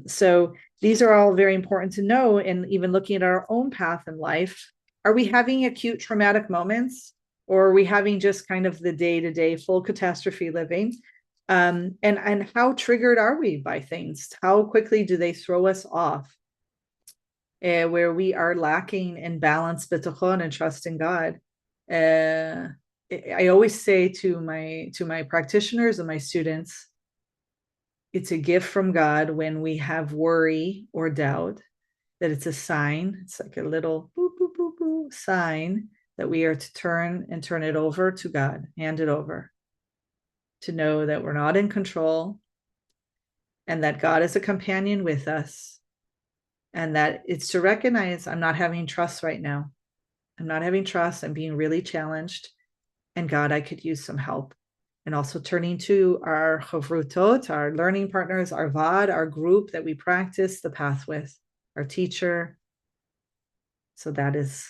So these are all very important to know. And even looking at our own path in life, are we having acute traumatic moments, or are we having just kind of the day-to-day full catastrophe living? And how triggered are we by things? How quickly do they throw us off? Where we are lacking in balance, bitachon, and trust in God. I always say to my practitioners and my students, it's a gift from God when we have worry or doubt, that it's a sign. It's like a little boop, boop, boop, boop sign that we are to turn it over to God, hand it over, to know that we're not in control, and that God is a companion with us, and that it's to recognize, I'm not having trust right now. I'm not having trust. I'm being really challenged. And God, I could use some help. And also turning to our chavrutot, our learning partners, our vad, our group that we practice the path with, our teacher. So that is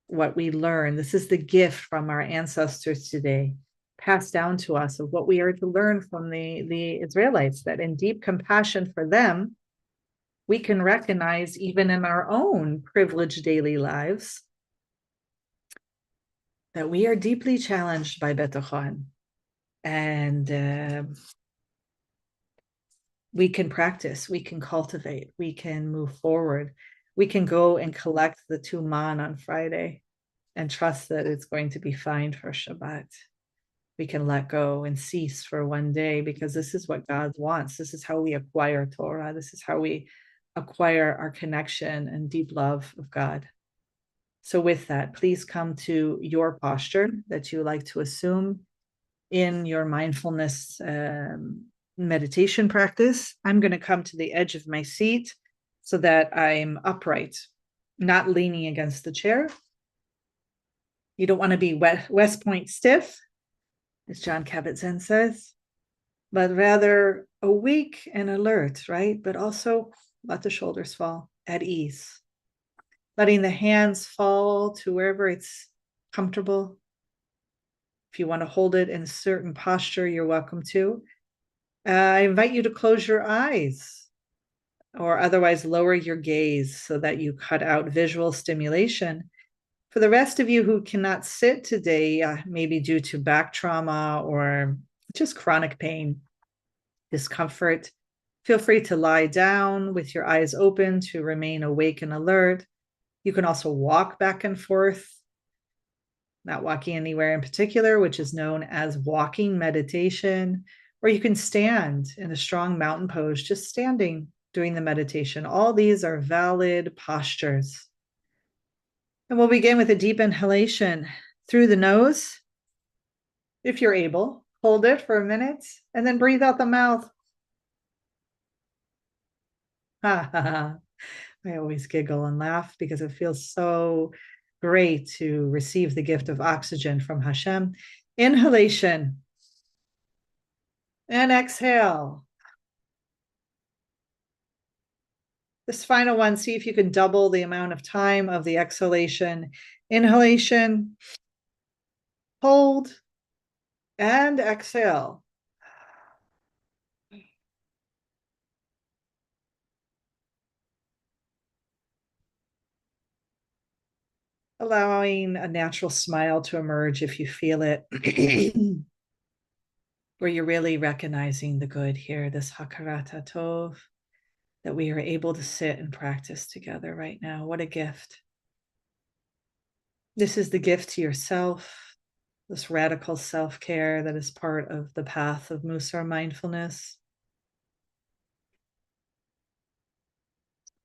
what we learn. This is the gift from our ancestors today, passed down to us, of what we are to learn from the Israelites, that in deep compassion for them, we can recognize even in our own privileged daily lives that we are deeply challenged by bitachon, and we can practice, we can cultivate, we can move forward, we can go and collect the tuman on Friday and trust that it's going to be fine for Shabbat. We can let go and cease for one day, because this is what God wants. This is how we acquire Torah. This is how we acquire our connection and deep love of God. So with that, please come to your posture that you like to assume in your mindfulness meditation practice. I'm going to come to the edge of my seat so that I'm upright, not leaning against the chair. You don't want to be West Point stiff, as John Kabat-Zinn says, but rather awake and alert, right? But also let the shoulders fall at ease, letting the hands fall to wherever it's comfortable. If you want to hold it in a certain posture, you're welcome to. I invite you to close your eyes, or otherwise lower your gaze so that you cut out visual stimulation. For the rest of you who cannot sit today, maybe due to back trauma or just chronic pain, discomfort, feel free to lie down with your eyes open to remain awake and alert. You can also walk back and forth, not walking anywhere in particular, which is known as walking meditation, or you can stand in a strong mountain pose, just standing, doing the meditation. All these are valid postures. And we'll begin with a deep inhalation through the nose. If you're able, hold it for a minute and then breathe out the mouth. I always giggle and laugh because it feels so great to receive the gift of oxygen from Hashem. Inhalation and exhale. This final one, see if you can double the amount of time of the exhalation. Inhalation, hold, and exhale. Allowing a natural smile to emerge if you feel it, where you're really recognizing the good here, this hakarat hatov, that we are able to sit and practice together right now. What a gift. This is the gift to yourself, this radical self-care that is part of the path of Mussar Mindfulness.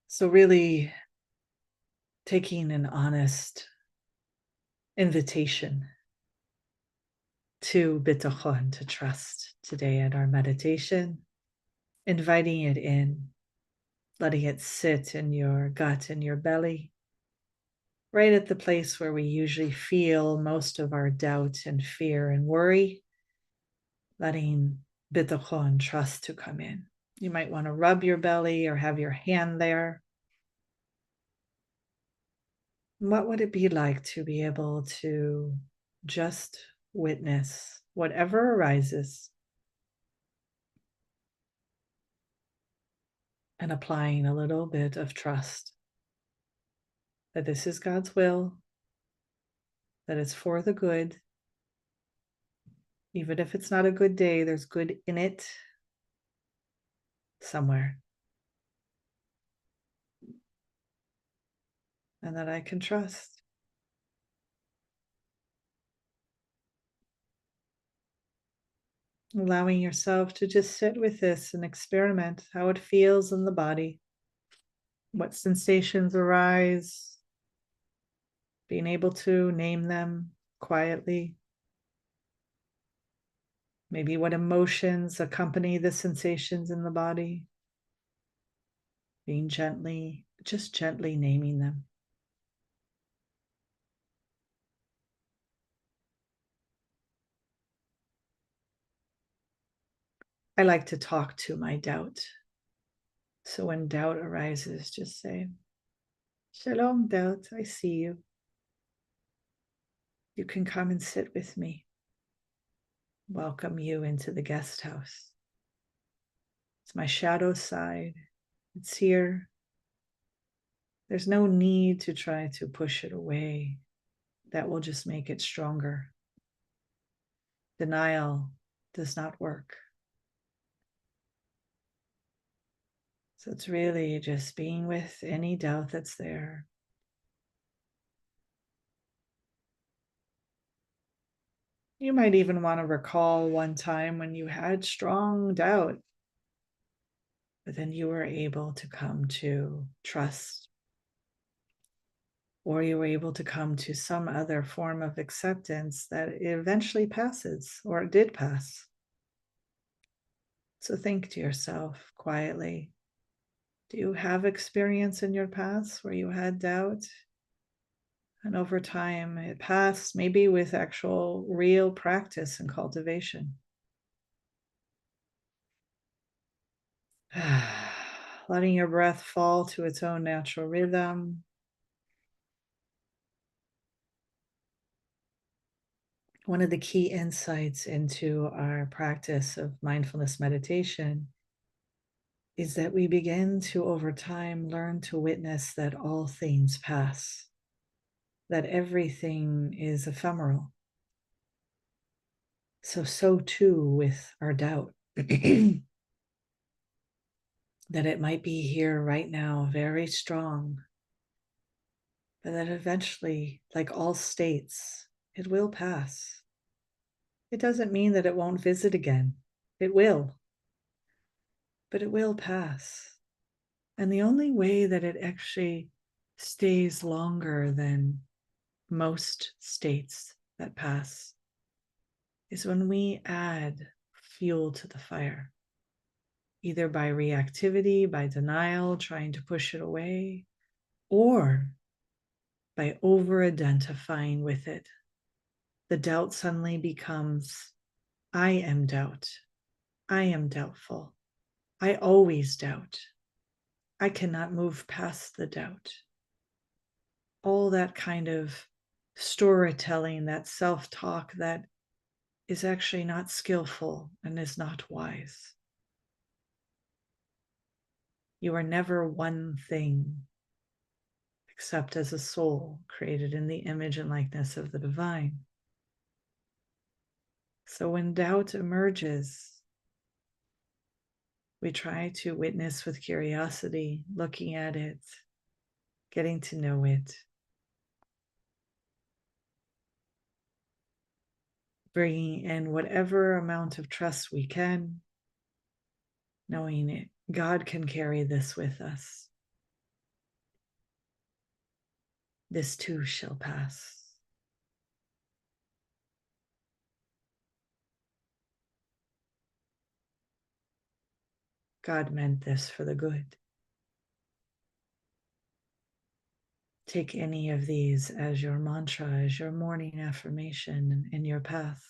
So really taking an honest invitation to bitachon, to trust today in our meditation, inviting it in, letting it sit in your gut, in your belly, right at the place where we usually feel most of our doubt and fear and worry, letting bitachon, trust, to come in. You might want to rub your belly or have your hand there. What would it be like to be able to just witness whatever arises and applying a little bit of trust that this is God's will, that it's for the good. Even if it's not a good day, there's good in it somewhere. And that I can trust. Allowing yourself to just sit with this and experiment how it feels in the body, what sensations arise, being able to name them quietly. Maybe what emotions accompany the sensations in the body. Being just gently naming them. I like to talk to my doubt. So when doubt arises, just say, Shalom, doubt, I see you. You can come and sit with me. Welcome you into the guest house. It's my shadow side. It's here. There's no need to try to push it away. That will just make it stronger. Denial does not work. So it's really just being with any doubt that's there. You might even want to recall one time when you had strong doubt, but then you were able to come to trust, or you were able to come to some other form of acceptance that eventually passes, or it did pass. So think to yourself quietly, do you have experience in your past where you had doubt? And over time, it passed, maybe with actual real practice and cultivation. Letting your breath fall to its own natural rhythm. One of the key insights into our practice of mindfulness meditation is that we begin to, over time, learn to witness that all things pass, that everything is ephemeral. So too with our doubt, that it might be here right now, very strong, but that eventually, like all states, it will pass. It doesn't mean that it won't visit again. It will, but it will pass. And the only way that it actually stays longer than most states that pass is when we add fuel to the fire, either by reactivity, by denial, trying to push it away, or by over-identifying with it. The doubt suddenly becomes, I am doubt. I am doubtful. I always doubt. I cannot move past the doubt. All that kind of storytelling, that self-talk that is actually not skillful and is not wise. You are never one thing except as a soul created in the image and likeness of the divine. So when doubt emerges, we try to witness with curiosity, looking at it, getting to know it, bringing in whatever amount of trust we can, knowing it. God can carry this with us. This too shall pass. God meant this for the good. Take any of these as your mantra, as your morning affirmation in your path.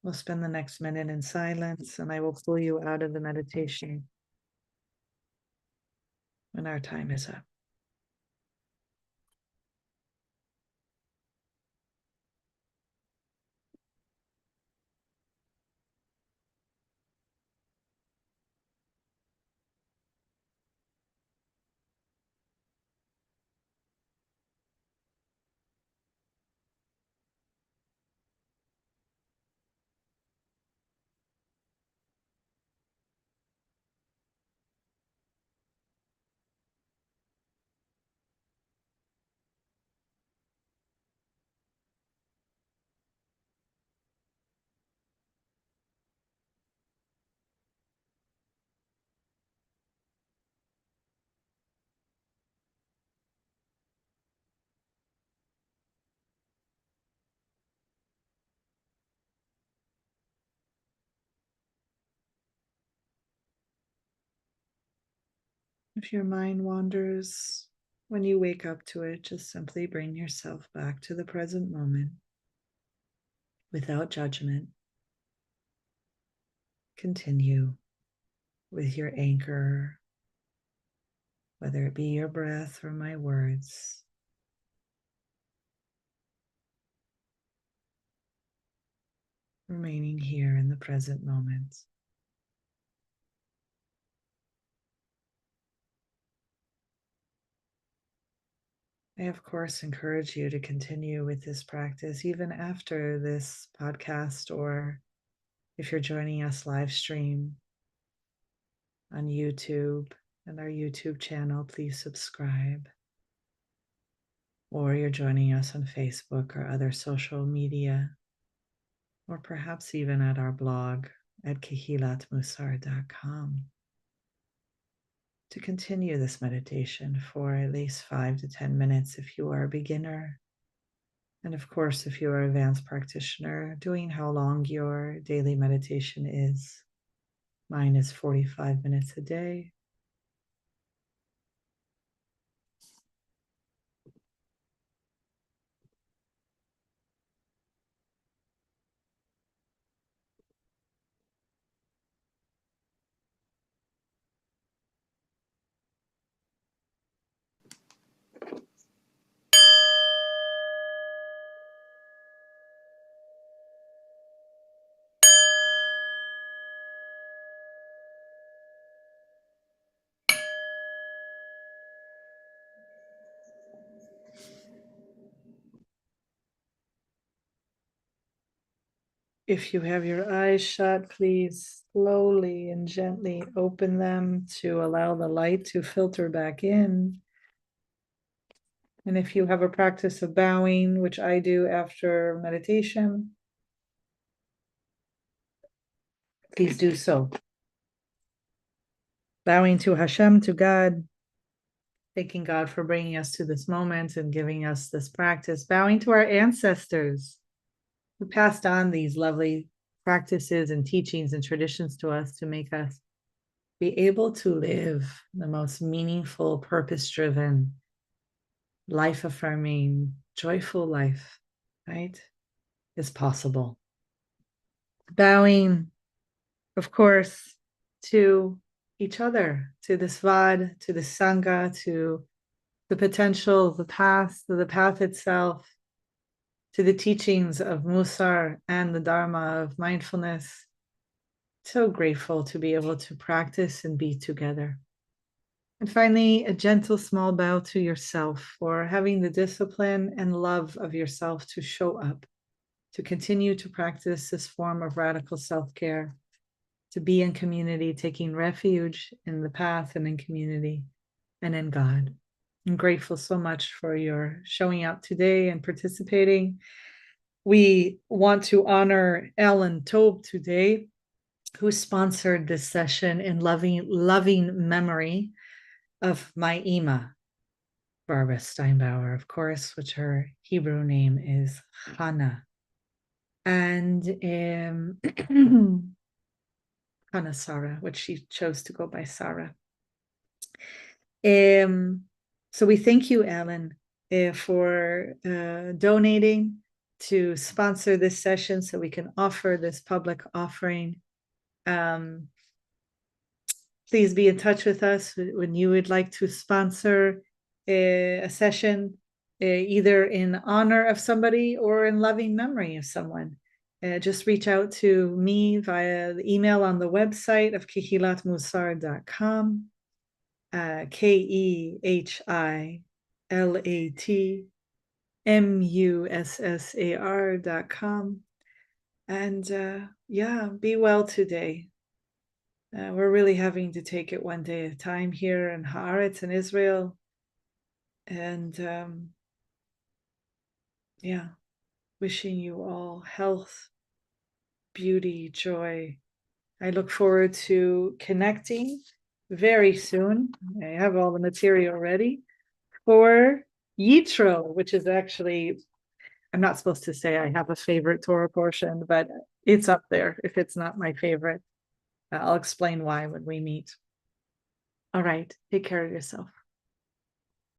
We'll spend the next minute in silence, and I will pull you out of the meditation when our time is up. If your mind wanders, when you wake up to it, just simply bring yourself back to the present moment without judgment. Continue with your anchor, whether it be your breath or my words. Remaining here in the present moment. I, of course, encourage you to continue with this practice even after this podcast, or if you're joining us live stream on YouTube and our YouTube channel, please subscribe. Or you're joining us on Facebook or other social media, or perhaps even at our blog at kehilatmussar.com. To continue this meditation for at least 5 to 10 minutes if you are a beginner. And of course, if you are an advanced practitioner, doing how long your daily meditation is. Mine is 45 minutes a day. If you have your eyes shut, please slowly and gently open them to allow the light to filter back in. And if you have a practice of bowing, which I do after meditation, please do so. Bowing to Hashem, to God, thanking God for bringing us to this moment and giving us this practice. Bowing to our ancestors who passed on these lovely practices and teachings and traditions to us to make us be able to live the most meaningful, purpose-driven, life-affirming, joyful life, right, is possible. Bowing, of course, to each other, to the Svad, to the Sangha, to the potential, the path itself, to the teachings of Mussar and the Dharma of mindfulness. So grateful to be able to practice and be together. And finally, a gentle small bow to yourself for having the discipline and love of yourself to show up, to continue to practice this form of radical self-care, to be in community, taking refuge in the path and in community and in God. I'm grateful so much for your showing up today and participating. We want to honor Ellen Tobe today, who sponsored this session in loving memory of my Ima, Barbara Steinbauer, of course, which her Hebrew name is Hannah. and Hannah Sarah, which she chose to go by Sarah. So we thank you, Alan, for donating to sponsor this session so we can offer this public offering. Please be in touch with us when you would like to sponsor a session, either in honor of somebody or in loving memory of someone. Just reach out to me via the email on the website of kehilatmussar.com, KEHILATMUSSAR.com. And yeah, be well today. We're really having to take it one day at a time here in Haaretz in Israel. And yeah, wishing you all health, beauty, joy. I look forward to connecting very soon. I have all the material ready for Yitro, which is actually, I'm not supposed to say I have a favorite Torah portion, but it's up there if it's not my favorite. I'll explain why when we meet. All right, take care of yourself.